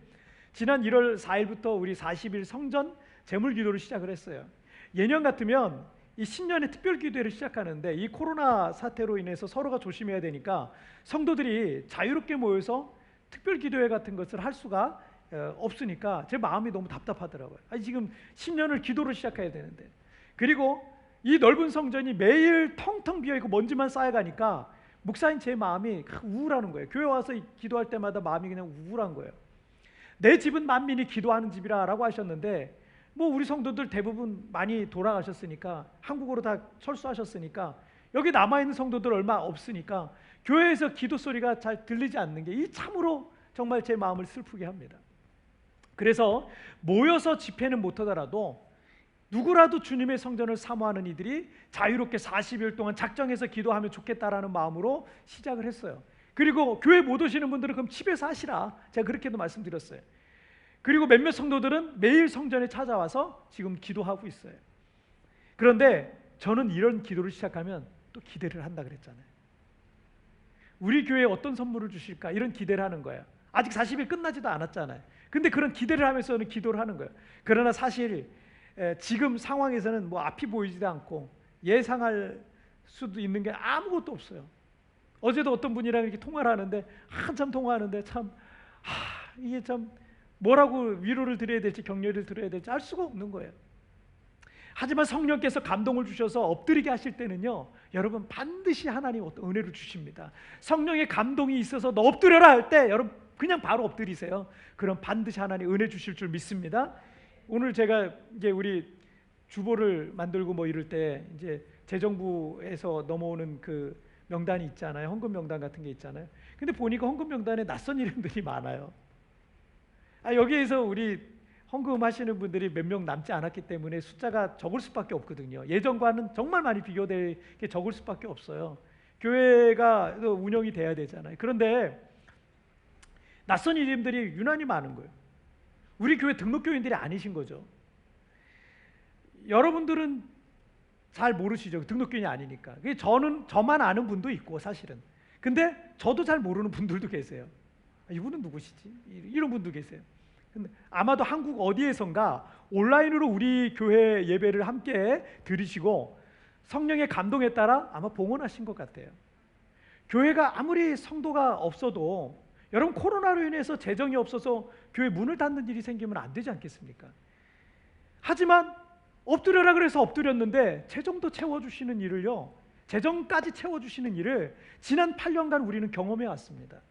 지난 1월 4일부터 우리 40일 성전 제물기도를 시작을 했어요. 예년 같으면 이 신년에 특별기도회를 시작하는데 이 코로나 사태로 인해서 서로가 조심해야 되니까 성도들이 자유롭게 모여서 특별기도회 같은 것을 할 수가 없으니까 제 마음이 너무 답답하더라고요. 지금 신년을 기도로 시작해야 되는데, 그리고 이 넓은 성전이 매일 텅텅 비어있고 먼지만 쌓여가니까 목사인 제 마음이 우울한 거예요. 교회 와서 기도할 때마다 마음이 그냥 우울한 거예요. 내 집은 만민이 기도하는 집이라 라고 하셨는데, 뭐 우리 성도들 대부분 많이 돌아가셨으니까, 한국으로 다 철수하셨으니까 여기 남아있는 성도들 얼마 없으니까 교회에서 기도 소리가 잘 들리지 않는 게 이 참으로 정말 제 마음을 슬프게 합니다. 그래서 모여서 집회는 못하더라도 누구라도 주님의 성전을 사모하는 이들이 자유롭게 40일 동안 작정해서 기도하면 좋겠다라는 마음으로 시작을 했어요. 그리고 교회 못 오시는 분들은 그럼 집에서 하시라, 제가 그렇게도 말씀드렸어요. 그리고 몇몇 성도들은 매일 성전에 찾아와서 지금 기도하고 있어요. 그런데 저는 이런 기도를 시작하면 또 기대를 한다 그랬잖아요. 우리 교회에 어떤 선물을 주실까, 이런 기대를 하는 거예요. 아직 40일 끝나지도 않았잖아요. 근데 그런 기대를 하면서 저는 기도를 하는 거예요. 그러나 사실 지금 상황에서는 뭐 앞이 보이지도 않고 예상할 수도 있는 게 아무것도 없어요. 어제도 어떤 분이랑 이렇게 통화를 하는데, 한참 통화하는데 참 이게 참 뭐라고 위로를 드려야 될지 격려를 드려야 될지 알 수가 없는 거예요. 하지만 성령께서 감동을 주셔서 엎드리게 하실 때는요, 여러분 반드시 하나님 어떤 은혜를 주십니다. 성령의 감동이 있어서 너 엎드려라 할 때 여러분 그냥 바로 엎드리세요. 그럼 반드시 하나님 은혜 주실 줄 믿습니다. 오늘 제가 이제 우리 주보를 만들고 뭐 이럴 때 이제 재정부에서 넘어오는 그 명단이 있잖아요. 헌금 명단 같은 게 있잖아요. 근데 보니까 헌금 명단에 낯선 이름들이 많아요. 여기에서 우리 헌금 하시는 분들이 몇 명 남지 않았기 때문에 숫자가 적을 수밖에 없거든요. 예전과는 정말 많이 비교될 게 적을 수밖에 없어요. 교회가 운영이 돼야 되잖아요. 그런데 낯선 이름들이 유난히 많은 거예요. 우리 교회 등록교인들이 아니신 거죠. 여러분들은 잘 모르시죠. 등록교인이 아니니까. 저만 아는 분도 있고 사실은. 근데 저도 잘 모르는 분들도 계세요. 이분은 누구시지? 이런 분도 계세요. 근데 아마도 한국 어디에선가 온라인으로 우리 교회 예배를 함께 들으시고 성령의 감동에 따라 아마 봉헌하신 것 같아요. 교회가 아무리 성도가 없어도 여러분 코로나로 인해서 재정이 없어서 교회 문을 닫는 일이 생기면 안 되지 않겠습니까? 하지만 엎드려라 그래서 엎드렸는데 재정도 채워주시는 일을요, 재정까지 채워주시는 일을 지난 8년간 우리는 경험해 왔습니다.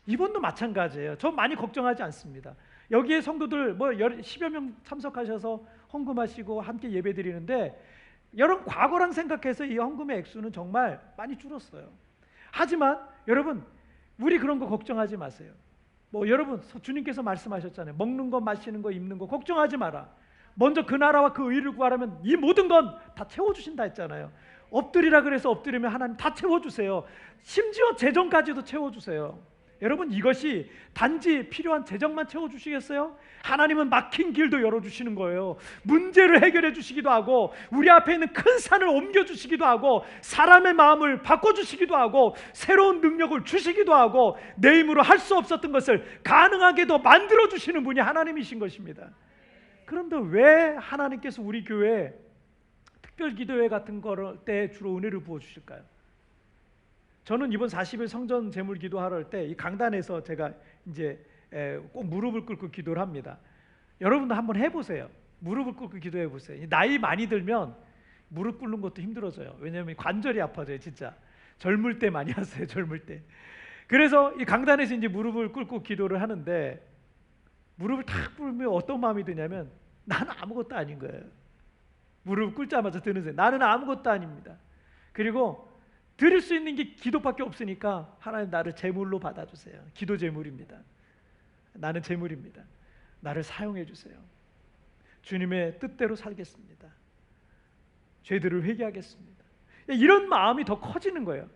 이번도 마찬가지예요. 저 많이 걱정하지 않습니다. 여기에 성도들 10여 명 참석하셔서 헌금하시고 함께 예배드리는데 여러분 과거랑 생각해서 이 헌금의 액수는 정말 많이 줄었어요. 하지만 여러분 우리 그런 거 걱정하지 마세요. 여러분 주님께서 말씀하셨잖아요. 먹는 거 마시는 거 입는 거 걱정하지 마라. 먼저 그 나라와 그 의를 구하라면 이 모든 건 다 채워주신다 했잖아요. 엎드리라 그래서 엎드리면 하나님 다 채워주세요. 심지어 재정까지도 채워주세요. 여러분 이것이 단지 필요한 재정만 채워주시겠어요? 하나님은 막힌 길도 열어주시는 거예요. 문제를 해결해 주시기도 하고 우리 앞에 있는 큰 산을 옮겨주시기도 하고 사람의 마음을 바꿔주시기도 하고 새로운 능력을 주시기도 하고 내 힘으로 할 수 없었던 것을 가능하게도 만들어주시는 분이 하나님이신 것입니다. 그런데 왜 하나님께서 우리 교회에 특별기도회 같은 때 주로 은혜를 부어주실까요? 저는 이번 40일 성전 제물 기도하러 할 때 이 강단에서 제가 이제 꼭 무릎을 꿇고 기도를 합니다. 여러분도 한번 해보세요. 무릎을 꿇고 기도해 보세요. 나이 많이 들면 무릎 꿇는 것도 힘들어져요. 왜냐하면 관절이 아파져요. 진짜 젊을 때 많이 하세요. 젊을 때. 그래서 이 강단에서 이제 무릎을 꿇고 기도를 하는데 무릎을 탁 꿇으면 어떤 마음이 드냐면 나는 아무것도 아닌 거예요. 무릎 꿇자마자 드는 생각, 나는 아무것도 아닙니다. 그리고 드릴 수 있는 게 기도밖에 없으니까 하나님 나를 제물로 받아주세요. 기도 제물입니다. 나는 제물입니다. 나를 사용해 주세요. 주님의 뜻대로 살겠습니다. 죄들을 회개하겠습니다. 이런 마음이 더 커지는 거예요.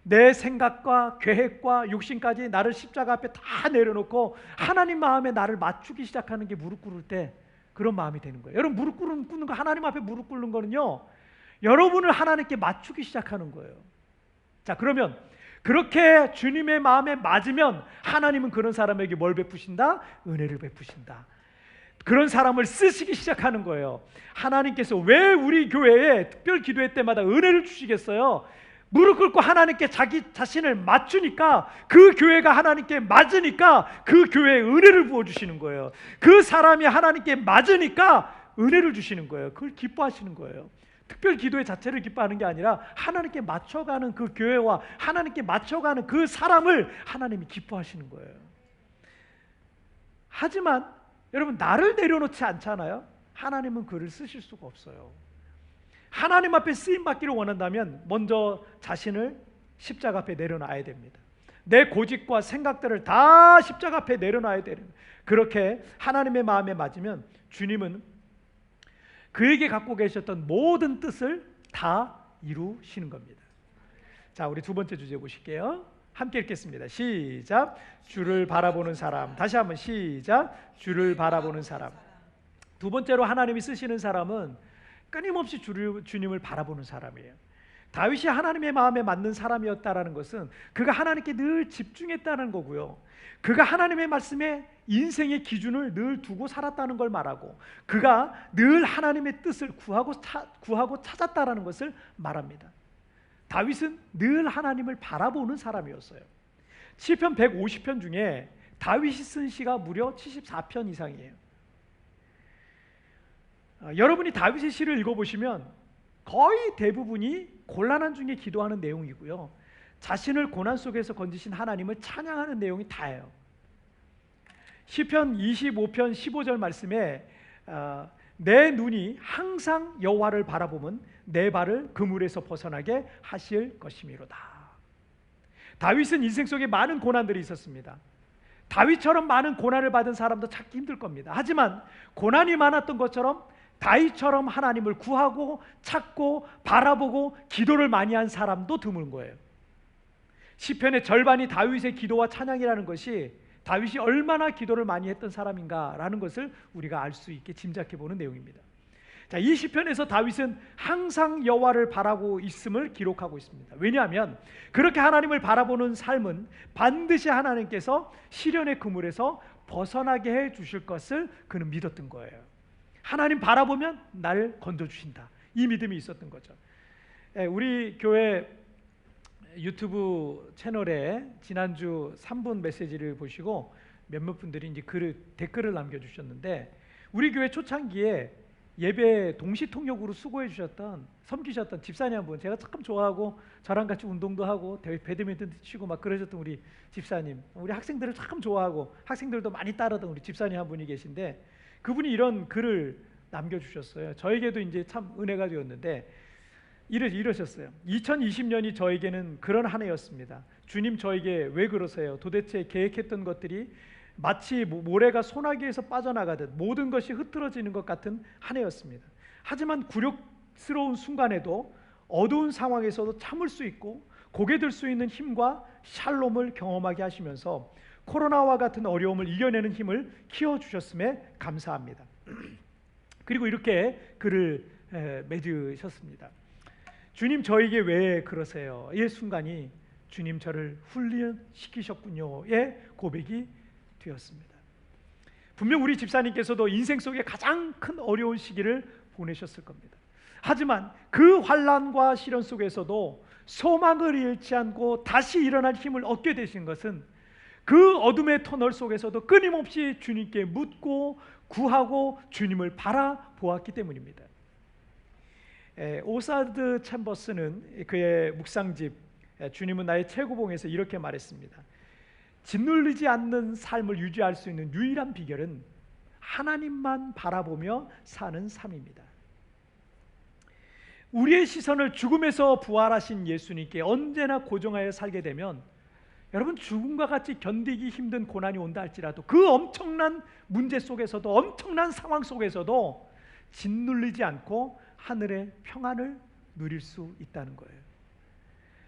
내 생각과 계획과 욕심까지 나를 십자가 앞에 다 내려놓고 하나님 마음에 나를 맞추기 시작하는 게 무릎 꿇을 때 그런 마음이 되는 거예요. 여러분 무릎 꿇는 거, 하나님 앞에 무릎 꿇는 거는요, 여러분을 하나님께 맞추기 시작하는 거예요. 자, 그러면 그렇게 주님의 마음에 맞으면 하나님은 그런 사람에게 뭘 베푸신다? 은혜를 베푸신다. 그런 사람을 쓰시기 시작하는 거예요. 하나님께서 왜 우리 교회에 특별 기도회 때마다 은혜를 주시겠어요? 무릎 꿇고 하나님께 자기 자신을 맞추니까 그 교회가 하나님께 맞으니까 그 교회에 은혜를 부어주시는 거예요. 그 사람이 하나님께 맞으니까 은혜를 주시는 거예요. 그걸 기뻐하시는 거예요. 특별 기도회 자체를 기뻐하는 게 아니라 하나님께 맞춰가는 그 교회와 하나님께 맞춰가는 그 사람을 하나님이 기뻐하시는 거예요. 하지만 여러분 나를 내려놓지 않잖아요. 하나님은 그를 쓰실 수가 없어요. 하나님 앞에 쓰임받기를 원한다면 먼저 자신을 십자가 앞에 내려놔야 됩니다. 내 고집과 생각들을 다 십자가 앞에 내려놔야 됩니다. 그렇게 하나님의 마음에 맞으면 주님은 그에게 갖고 계셨던 모든 뜻을 다 이루시는 겁니다. 자, 우리 두 번째 주제 보실게요. 함께 읽겠습니다. 시작. 주를 바라보는 사람. 다시 한번 시작. 주를 바라보는 사람. 두 번째로 하나님이 쓰시는 사람은 끊임없이 주님을 바라보는 사람이에요. 다윗이 하나님의 마음에 맞는 사람이었다라는 것은 그가 하나님께 늘 집중했다는 거고요. 그가 하나님의 말씀에 인생의 기준을 늘 두고 살았다는 걸 말하고 그가 늘 하나님의 뜻을 구하고 찾았다라는 것을 말합니다. 다윗은 늘 하나님을 바라보는 사람이었어요. 시편 150편 중에 다윗이 쓴 시가 무려 74편 이상이에요. 여러분이 다윗의 시를 읽어보시면 거의 대부분이 곤란한 중에 기도하는 내용이고요, 자신을 고난 속에서 건지신 하나님을 찬양하는 내용이 다예요. 시편 25편 15절 말씀에 내 눈이 항상 여호와를 바라보면 내 발을 그물에서 벗어나게 하실 것이미로다. 다윗은 인생 속에 많은 고난들이 있었습니다. 다윗처럼 많은 고난을 받은 사람도 찾기 힘들 겁니다. 하지만 고난이 많았던 것처럼 다윗처럼 하나님을 구하고 찾고 바라보고 기도를 많이 한 사람도 드문 거예요. 시편의 절반이 다윗의 기도와 찬양이라는 것이 다윗이 얼마나 기도를 많이 했던 사람인가라는 것을 우리가 알 수 있게 짐작해 보는 내용입니다. 자, 이 시편에서 다윗은 항상 여호와를 바라고 있음을 기록하고 있습니다. 왜냐하면 그렇게 하나님을 바라보는 삶은 반드시 하나님께서 시련의 그물에서 벗어나게 해 주실 것을 그는 믿었던 거예요. 하나님 바라보면 날 건져주신다, 이 믿음이 있었던 거죠. 우리 교회 유튜브 채널에 지난주 3분 메시지를 보시고 몇몇 분들이 이제 댓글을 남겨주셨는데, 우리 교회 초창기에 예배 동시 통역으로 수고해 주셨던, 섬기셨던 집사님 한 분, 제가 참 좋아하고 저랑 같이 운동도 하고 배드민턴 치고 막 그러셨던 우리 집사님, 우리 학생들을 참 좋아하고 학생들도 많이 따르던 우리 집사님 한 분이 계신데, 그분이 이런 글을 남겨주셨어요. 저에게도 이제 참 은혜가 되었는데 이러셨어요. 2020년이 저에게는 그런 한 해였습니다. 주님, 저에게 왜 그러세요? 도대체 계획했던 것들이 마치 모래가 소나기에서 빠져나가듯 모든 것이 흐트러지는 것 같은 한 해였습니다. 하지만 굴욕스러운 순간에도, 어두운 상황에서도 참을 수 있고 고개 들 수 있는 힘과 샬롬을 경험하게 하시면서 코로나와 같은 어려움을 이겨내는 힘을 키워주셨음에 감사합니다. 그리고 이렇게 글을 맺으셨습니다. 주님, 저에게 왜 그러세요? 이 순간이 주님 저를 훈련시키셨군요의 고백이 되었습니다. 분명 우리 집사님께서도 인생 속에 가장 큰 어려운 시기를 보내셨을 겁니다. 하지만 그 환난과 시련 속에서도 소망을 잃지 않고 다시 일어날 힘을 얻게 되신 것은 그 어둠의 터널 속에서도 끊임없이 주님께 묻고 구하고 주님을 바라보았기 때문입니다. 오사드 챔버스는 그의 묵상집 주님은 나의 최고봉에서 이렇게 말했습니다. 짓눌리지 않는 삶을 유지할 수 있는 유일한 비결은 하나님만 바라보며 사는 삶입니다. 우리의 시선을 죽음에서 부활하신 예수님께 언제나 고정하여 살게 되면, 여러분, 죽음과 같이 견디기 힘든 고난이 온다 할지라도 그 엄청난 문제 속에서도, 엄청난 상황 속에서도 짓눌리지 않고 하늘의 평안을 누릴 수 있다는 거예요.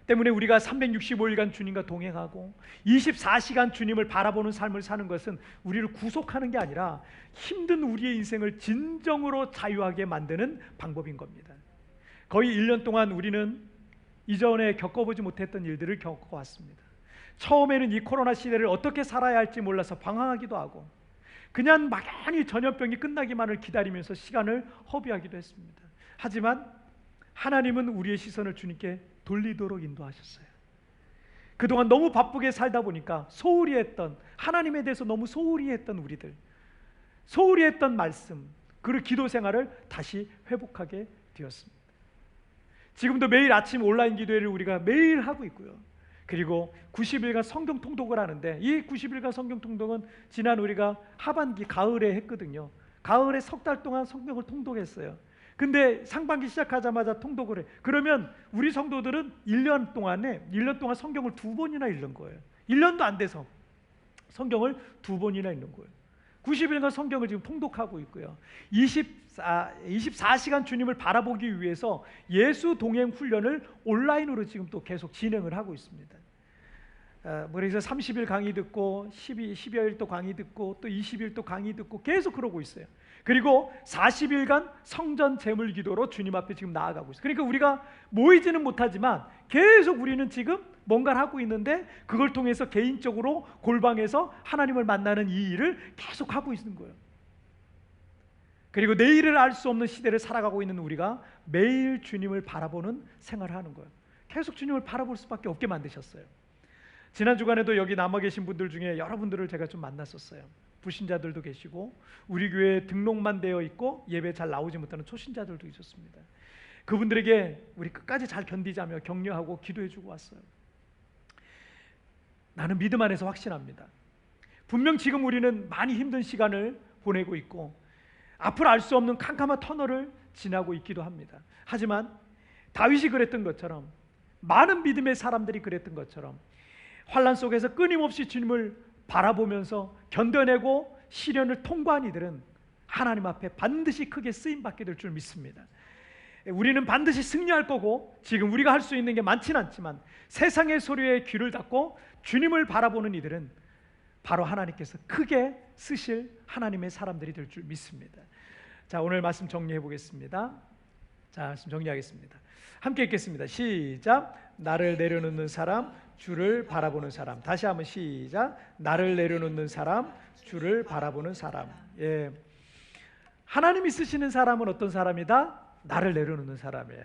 때문에 우리가 365일간 주님과 동행하고 24시간 주님을 바라보는 삶을 사는 것은 우리를 구속하는 게 아니라 힘든 우리의 인생을 진정으로 자유하게 만드는 방법인 겁니다. 거의 1년 동안 우리는 이전에 겪어보지 못했던 일들을 겪어왔습니다. 처음에는 이 코로나 시대를 어떻게 살아야 할지 몰라서 방황하기도 하고, 그냥 막연히 전염병이 끝나기만을 기다리면서 시간을 허비하기도 했습니다. 하지만 하나님은 우리의 시선을 주님께 돌리도록 인도하셨어요. 그동안 너무 바쁘게 살다 보니까 소홀히 했던, 하나님에 대해서 너무 소홀히 했던 우리들, 소홀히 했던 말씀, 그리고 기도 생활을 다시 회복하게 되었습니다. 지금도 매일 아침 온라인 기도회를 우리가 매일 하고 있고요. 그리고 90일간 성경 통독을 하는데, 이 90일간 성경 통독은 지난 우리가 하반기 가을에 했거든요. 가을에 석 달 동안 성경을 통독했어요. 근데 상반기 시작하자마자 통독을 해. 그러면 우리 성도들은 1년 동안 성경을 2번이나 읽는 거예요. 1년도 안 돼서 성경을 2번이나 읽는 거예요. 90일간 성경을 지금 통독하고 있고요. 24시간 주님을 바라보기 위해서 예수 동행 훈련을 온라인으로 지금 또 계속 진행을 하고 있습니다. 그래서 30일 강의 듣고 12일 또 강의 듣고 또 20일 또 강의 듣고 계속 그러고 있어요. 그리고 40일간 성전 제물 기도로 주님 앞에 지금 나아가고 있어요. 그러니까 우리가 모이지는 못하지만 계속 우리는 지금 뭔가를 하고 있는데, 그걸 통해서 개인적으로 골방에서 하나님을 만나는 이 일을 계속 하고 있는 거예요. 그리고 내일을 알 수 없는 시대를 살아가고 있는 우리가 매일 주님을 바라보는 생활을 하는 거예요. 계속 주님을 바라볼 수밖에 없게 만드셨어요. 지난 주간에도 여기 남아 계신 분들 중에 여러분들을 제가 좀 만났었어요. 불신자들도 계시고 우리 교회에 등록만 되어 있고 예배 잘 나오지 못하는 초신자들도 있었습니다. 그분들에게 우리 끝까지 잘 견디자며 격려하고 기도해주고 왔어요. 나는 믿음 안에서 확신합니다. 분명 지금 우리는 많이 힘든 시간을 보내고 있고 앞으로 알 수 없는 캄캄한 터널을 지나고 있기도 합니다. 하지만 다윗이 그랬던 것처럼, 많은 믿음의 사람들이 그랬던 것처럼 환난 속에서 끊임없이 주님을 바라보면서 견뎌내고 시련을 통과한 이들은 하나님 앞에 반드시 크게 쓰임받게 될 줄 믿습니다. 우리는 반드시 승리할 거고, 지금 우리가 할 수 있는 게 많지는 않지만 세상의 소리에 귀를 닫고 주님을 바라보는 이들은 바로 하나님께서 크게 쓰실 하나님의 사람들이 될 줄 믿습니다. 자, 오늘 말씀 정리해 보겠습니다. 자, 말씀 정리하겠습니다. 함께 읽겠습니다. 시작. 나를 내려놓는 사람, 주를 바라보는 사람. 다시 한번 시작. 나를 내려놓는 사람, 주를 바라보는 사람. 예. 하나님이 쓰시는 사람은 어떤 사람이다? 나를 내려놓는 사람이에요.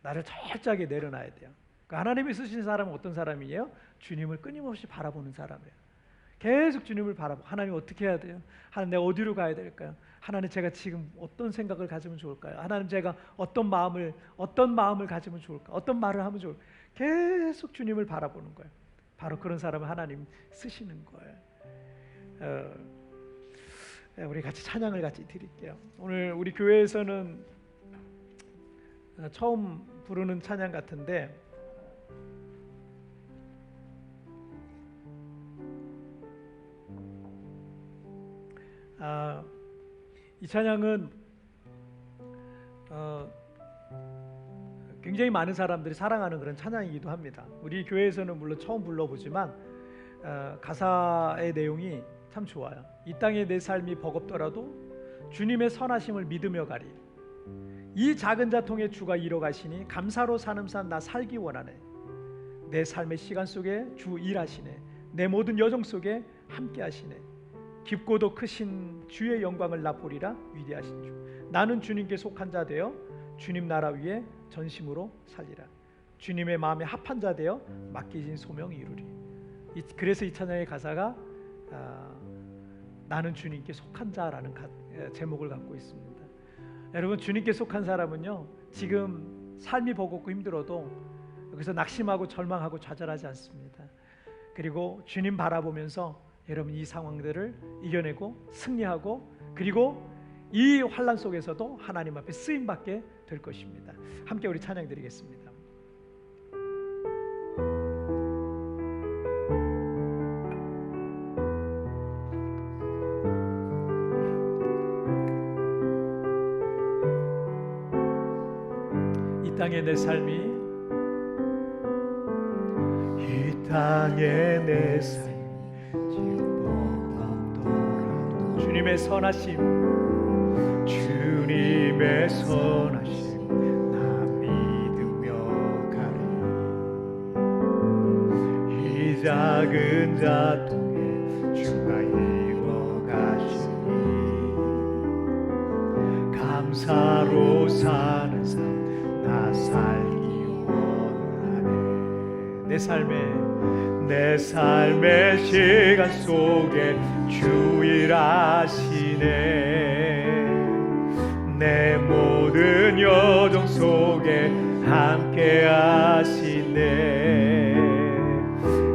나를 철저하게 내려놔야 돼요. 그러니까 하나님이 쓰시는 사람은 어떤 사람이에요? 주님을 끊임없이 바라보는 사람이에요. 계속 주님을 바라보고, 하나님 어떻게 해야 돼요? 하나님, 내가 어디로 가야 될까요? 하나님, 제가 지금 어떤 생각을 가지면 좋을까요? 하나님, 제가 어떤 마음을 가지면 좋을까? 어떤 말을 하면 좋을까? 계속 주님을 바라보는 거예요. 바로 그런 사람을 하나님 쓰시는 거예요. 우리 같이 찬양을 같이 드릴게요. 오늘 우리 교회에서는 처음 부르는 찬양 같은데, 이 찬양은 굉장히 많은 사람들이 사랑하는 그런 찬양이기도 합니다. 우리 교회에서는 물론 처음 불러보지만 가사의 내용이 참 좋아요. 이 땅에 내 삶이 버겁더라도 주님의 선하심을 믿으며 가리. 이 작은 자통의 주가 이뤄가시니 감사로 사는 삶 나 살기 원하네. 내 삶의 시간 속에 주 일하시네. 내 모든 여정 속에 함께 하시네. 깊고도 크신 주의 영광을 나 보리라. 위대하신 주. 나는 주님께 속한 자 되어 주님 나라 위에 전심으로 살리라. 주님의 마음에 합한 자 되어 맡기신 소명 이루리. 그래서 이 찬양의 가사가 나는 주님께 속한 자라는 제목을 갖고 있습니다. 여러분, 주님께 속한 사람은요, 지금 삶이 버겁고 힘들어도 여기서 낙심하고 절망하고 좌절하지 않습니다. 그리고 주님 바라보면서 여러분 이 상황들을 이겨내고 승리하고, 그리고 이 환난 속에서도 하나님 앞에 쓰임받게 될 것입니다. 함께 우리 찬양 드리겠습니다. 이 땅의 내 삶이, 이 땅의 내 삶이 주님의 선하심, 주님의 선하심 나 믿으며 가리. 이 작은 자통에 주가 이뤄가시니 감사로 사는 삶 나 살기 원하네. 내 삶의 시간 속에 주 일하시네. 내 모든 여정 속에 함께 하시네.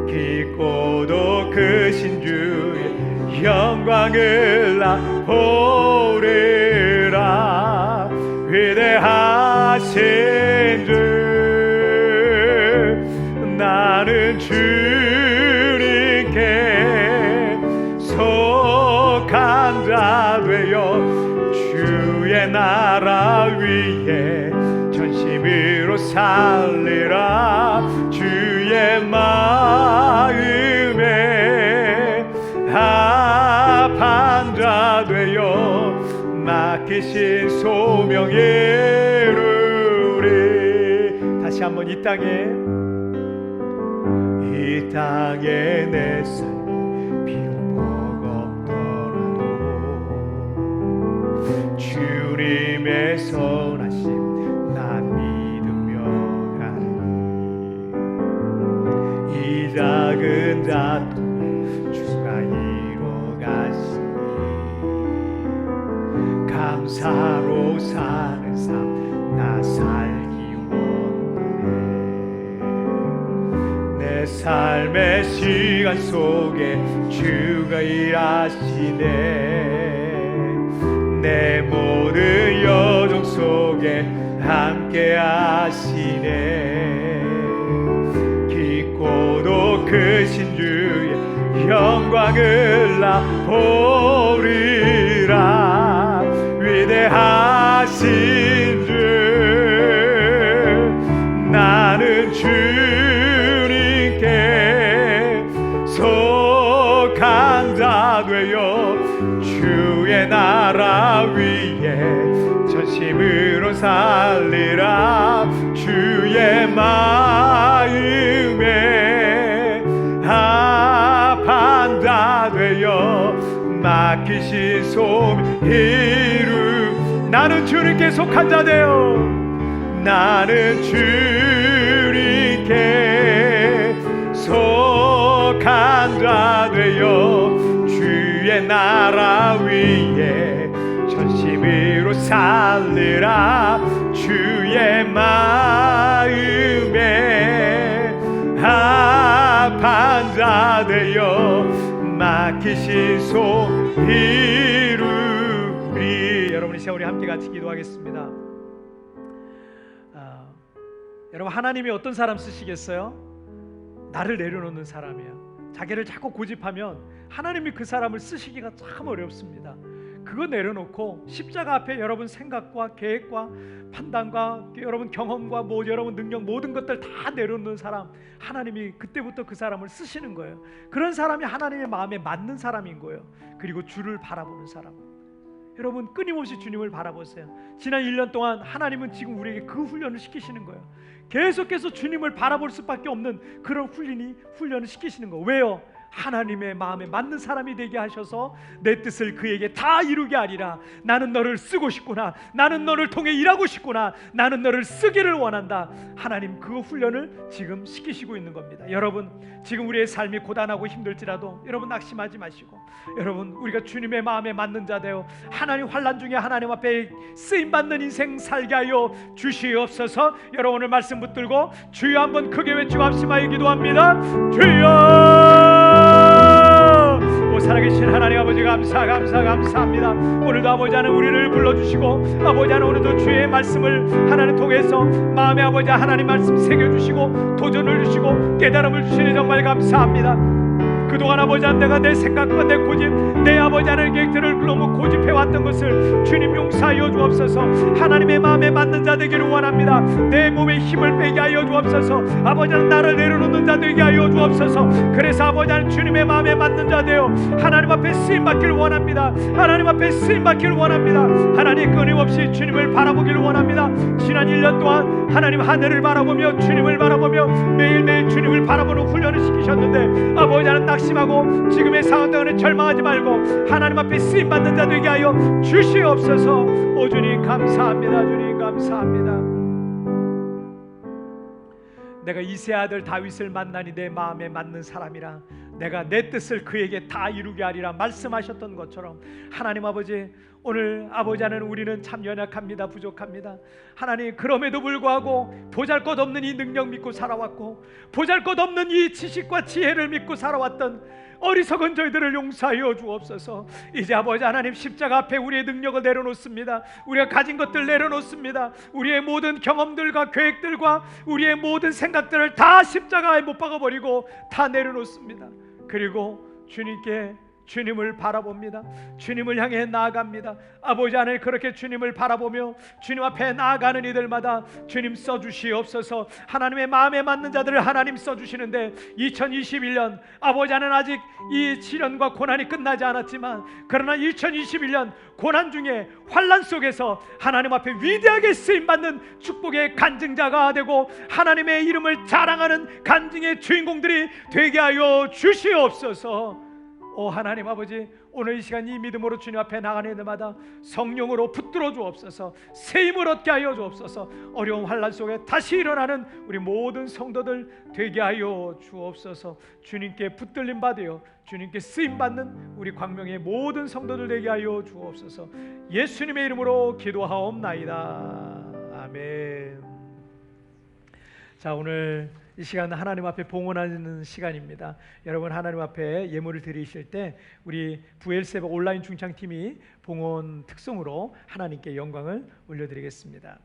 깊고도 크신 주의 영광을 나 보리라. 위대하신 주, 나는 주님께 속한 자 되어 주의 나라 위에 전심으로 살리라. 주의 마음에 합한 자 되어 맡기신 소명 이루리. 다시 한번 이 땅에 내 삶이 비록 버겁더라도 주님의 선하심 나 믿으며 가리. 이 작은 자통에 주가 이뤄가시니 감사로 사는 삶 나 살기 원하네. 내 삶의 시간 속에 주가 일하시네. 내 모든 여정 속에 함께 하시네. 깊고도 크신 주의 영광을 나 보리라. 위대하신 주, 나는 주님께 속한 자 되어 주의 나라 위에 전심으로 살리라. 주의 마음에 합한 자 되어 맡기신 소명 이루. 나는 주님께 속한 자 되어, 나는 주님께 속한 자 되어 주의 나라 위에 전심으로 살리라. 주의 마음에 합한 자 되어 맡기신 소명 이루리. 여러분 이 시간 우리 함께 같이 기도하겠습니다. 여러분, 하나님이 어떤 사람 쓰시겠어요? 나를 내려놓는 사람이야. 자기를 자꾸 고집하면 하나님이 그 사람을 쓰시기가 참 어렵습니다. 그거 내려놓고 십자가 앞에 여러분 생각과 계획과 판단과 여러분 경험과 여러분 능력 모든 것들 다 내려놓는 사람, 하나님이 그때부터 그 사람을 쓰시는 거예요. 그런 사람이 하나님의 마음에 맞는 사람인 거예요. 그리고 주를 바라보는 사람. 여러분, 끊임없이 주님을 바라보세요. 지난 1년 동안 하나님은 지금 우리에게 그 훈련을 시키시는 거예요. 계속해서 주님을 바라볼 수밖에 없는 그런 훈련을 시키시는 거예요. 왜요? 하나님의 마음에 맞는 사람이 되게 하셔서 내 뜻을 그에게 다 이루게 하리라. 나는 너를 쓰고 싶구나. 나는 너를 통해 일하고 싶구나. 나는 너를 쓰기를 원한다. 하나님 그 훈련을 지금 시키시고 있는 겁니다. 여러분, 지금 우리의 삶이 고단하고 힘들지라도 여러분 낙심하지 마시고, 여러분 우리가 주님의 마음에 맞는 자 되어 하나님 환난 중에 하나님 앞에 쓰임받는 인생 살게 하여 주시옵소서. 여러분 오늘 말씀 붙들고 주여 한번 크게 외치고 합심하여 기도합니다. 주여! 오 살아계신 하나님 아버지, 감사합니다. 오늘도 아버지 하나님 우리를 불러주시고, 아버지 하나님 오늘도 주의 말씀을 하나님 통해서 마음에 아버지 하나님 말씀 새겨주시고 도전을 주시고 깨달음을 주시니 정말 감사합니다. 그동안 아버지 하나님 내가 내 생각과 내 고집, 내 아버지 하나님 계획들을 너무 고집해왔던 것을 주님 용서하여 주옵소서. 하나님의 마음에 맞는 자 되기를 원합니다. 내 몸에 힘을 빼게 하여 주옵소서. 아버지 하나님 나를 내려놓는 자 되게 하여 주옵소서. 그래서 아버지 하나님 주님의 마음에 맞는 자 되어 하나님 앞에 쓰임받기를 원합니다. 하나님 앞에 쓰임받기를 원합니다. 하나님 끊임없이 주님을 바라보기를 원합니다. 지난 1년 동안 하나님 하늘을 바라보며 주님을 바라보며 매일매일 주님을 바라보는 훈련을 시키셨는데, 아버지 하나님 낙심하고 지금의 상황 때문에 절망하지 말고 하나님 앞에 쓰임받는 자 되게 하여 주시옵소서. 오 주님 감사합니다. 주님 감사합니다. 내가 이세 아들 다윗을 만나니 내 마음에 맞는 사람이라 내가 내 뜻을 그에게 다 이루게 하리라 말씀하셨던 것처럼, 하나님 아버지 오늘 아버지 하나님 우리는 참 연약합니다. 부족합니다. 하나님 그럼에도 불구하고 보잘것없는 이 능력 믿고 살아왔고, 보잘것없는 이 지식과 지혜를 믿고 살아왔던 어리석은 저희들을 용서하여 주옵소서. 이제 아버지 하나님 십자가 앞에 우리의 능력을 내려놓습니다. 우리가 가진 것들 내려놓습니다. 우리의 모든 경험들과 계획들과 우리의 모든 생각들을 다 십자가에 못 박아버리고 다 내려놓습니다. 그리고 주님을 바라봅니다. 주님을 향해 나아갑니다. 아버지 하나님 그렇게 주님을 바라보며 주님 앞에 나아가는 이들마다 주님 써주시옵소서. 하나님의 마음에 맞는 자들을 하나님 써주시는데 2021년 아버지 하나님 아직 이 시련과 고난이 끝나지 않았지만, 그러나 2021년 고난 중에 환난 속에서 하나님 앞에 위대하게 쓰임받는 축복의 간증자가 되고 하나님의 이름을 자랑하는 간증의 주인공들이 되게 하여 주시옵소서. 오 하나님 아버지, 오늘 이 시간 이 믿음으로 주님 앞에 나가는 이들마다 성령으로 붙들어 주옵소서. 새 힘을 얻게 하여 주옵소서. 어려운 환난 속에 다시 일어나는 우리 모든 성도들 되게 하여 주옵소서. 주님께 붙들림 받으여 주님께 쓰임받는 우리 광명의 모든 성도들 되게 하여 주옵소서. 예수님의 이름으로 기도하옵나이다. 아멘. 자, 오늘 이 시간은 하나님 앞에 봉헌하는 시간입니다. 여러분 하나님 앞에 예물을 드리실 때 우리 부엘세바 온라인 중창팀이 봉헌 특송으로 하나님께 영광을 올려드리겠습니다.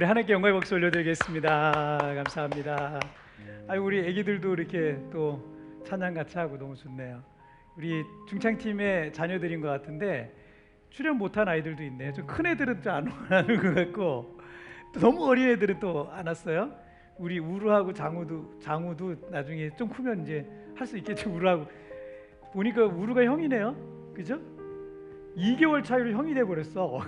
우리 하나님께 영광의 박수 올려드리겠습니다. 감사합니다. 우리 애기들도 이렇게 또 찬양 같이 하고 너무 좋네요. 우리 중창팀의 자녀들인 것 같은데 출연 못한 아이들도 있네요. 좀 큰 애들은 좀 안 오는 것 같고 또 너무 어린 애들은 또 안 왔어요. 우리 우루하고 장우도 나중에 좀 크면 이제 할 수 있겠죠. 우루하고 보니까 우루가 형이네요. 그죠? 2개월 차이로 형이 돼 버렸어.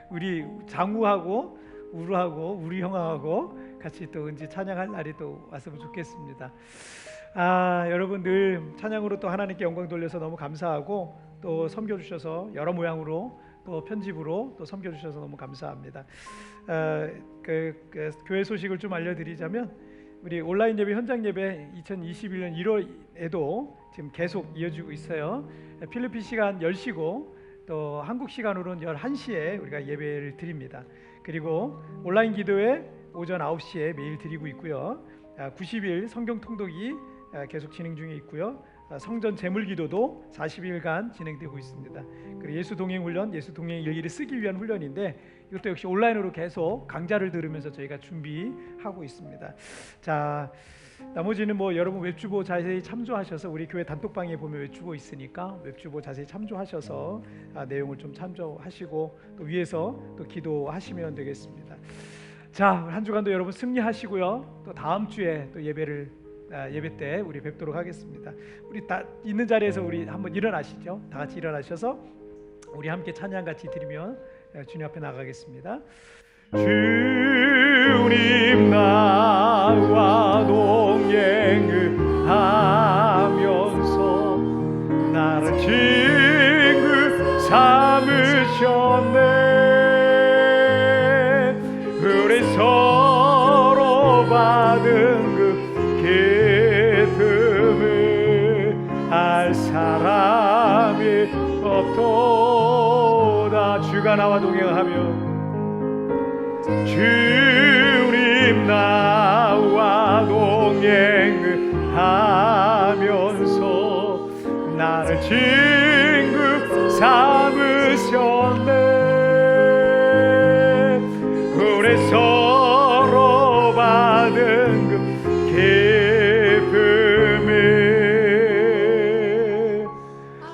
우리 장우하고 우루하고 우리 형하고 같이 또 이제 찬양할 날이 또 왔으면 좋겠습니다. 여러분 늘 찬양으로 또 하나님께 영광 돌려서 너무 감사하고 또 섬겨주셔서 여러 모양으로 또 편집으로 또 섬겨주셔서 너무 감사합니다. 교회 소식을 좀 알려드리자면 우리 온라인 예배 현장 예배 2021년 1월에도 지금 계속 이어지고 있어요. 필리핀 시간 10시고 또 한국 시간으로는 11시에 우리가 예배를 드립니다. 그리고 온라인 기도회 오전 9시에 매일 드리고 있고요. 90일 성경 통독이 계속 진행 중에 있고요. 성전 제물 기도도 40일간 진행되고 있습니다. 그리고 예수 동행 훈련, 예수 동행 일기를 쓰기 위한 훈련인데 이것도 역시 온라인으로 계속 강좌를 들으면서 저희가 준비하고 있습니다. 자, 나머지는 뭐 여러분 웹주보 자세히 참조하셔서 우리 교회 단톡방에 보면 웹주보 있으니까 웹주보 자세히 참조하셔서 내용을 좀 참조하시고 또 위에서 또 기도하시면 되겠습니다. 자, 한 주간도 여러분 승리하시고요. 또 다음 주에 또 예배 때 우리 뵙도록 하겠습니다. 우리 다 있는 자리에서 우리 한번 일어나시죠. 다 같이 일어나셔서 우리 함께 찬양 같이 드리며 주님 앞에 나가겠습니다. 주님 나와 동행하면서 나를 친구 삼으셨네. 우리 서로 받은 그 기쁨을 알 사람이 없도다. 주가 나와 동행하며 주님 나와 동행하면서 나를 친구 삼으셨네. 우리 서로 받은 그 기쁨을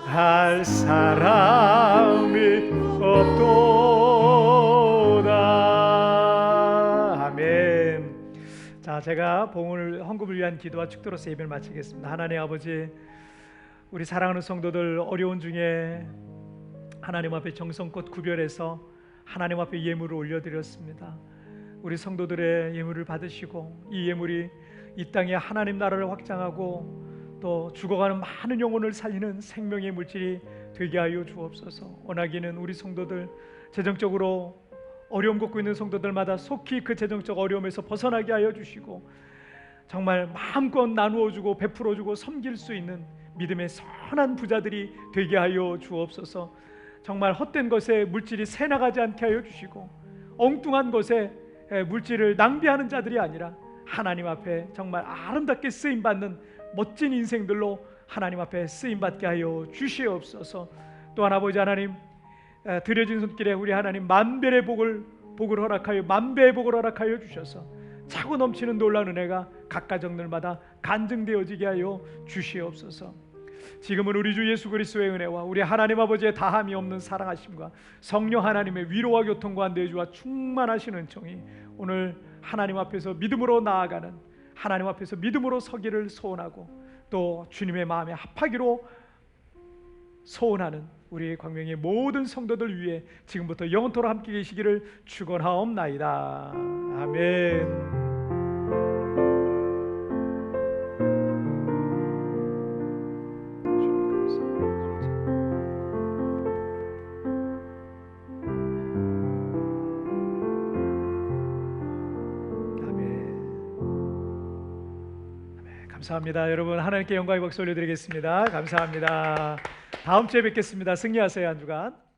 할 사람이 없도다. 아멘. 자, 제가 봉헌을 헌금을 위한 기도와 축도로서 예배를 마치겠습니다. 하나님 아버지, 우리 사랑하는 성도들 어려운 중에 하나님 앞에 정성껏 구별해서 하나님 앞에 예물을 올려드렸습니다. 우리 성도들의 예물을 받으시고 이 예물이 이 땅에 하나님 나라를 확장하고 또 죽어가는 많은 영혼을 살리는 생명의 물질이 되게 하여 주옵소서. 원하기는 우리 성도들 재정적으로 어려움 겪고 있는 성도들마다 속히 그 재정적 어려움에서 벗어나게 하여 주시고 정말 마음껏 나누어주고 베풀어주고 섬길 수 있는 믿음의 선한 부자들이 되게 하여 주옵소서. 정말 헛된 것에 물질이 새나가지 않게 하여 주시고 엉뚱한 것에 물질을 낭비하는 자들이 아니라 하나님 앞에 정말 아름답게 쓰임받는 멋진 인생들로 하나님 앞에 쓰임받게 하여 주시옵소서. 또한 아버지 하나님, 드려진 손길에 우리 하나님 만배의 복을 허락하여 만배의 복을 허락하여 주셔서 차고 넘치는 놀라운 은혜가 각 가정들마다 간증되어지게 하여 주시옵소서. 지금은 우리 주 예수 그리스도의 은혜와 우리 하나님 아버지의 다함이 없는 사랑하심과 성령 하나님의 위로와 교통과 내주와 충만하신 은총이 오늘 하나님 앞에서 믿음으로 나아가는, 하나님 앞에서 믿음으로 서기를 소원하고 또 주님의 마음에 합하기로 소원하는 우리 광명의 모든 성도들 위해 지금부터 영원토록 함께 계시기를 축원하옵나이다. 아멘. 감사합니다. 여러분 하나님께 영광의 박수 올려드리겠습니다. 감사합니다. 다음 주에 뵙겠습니다. 승리하세요. 한 주간.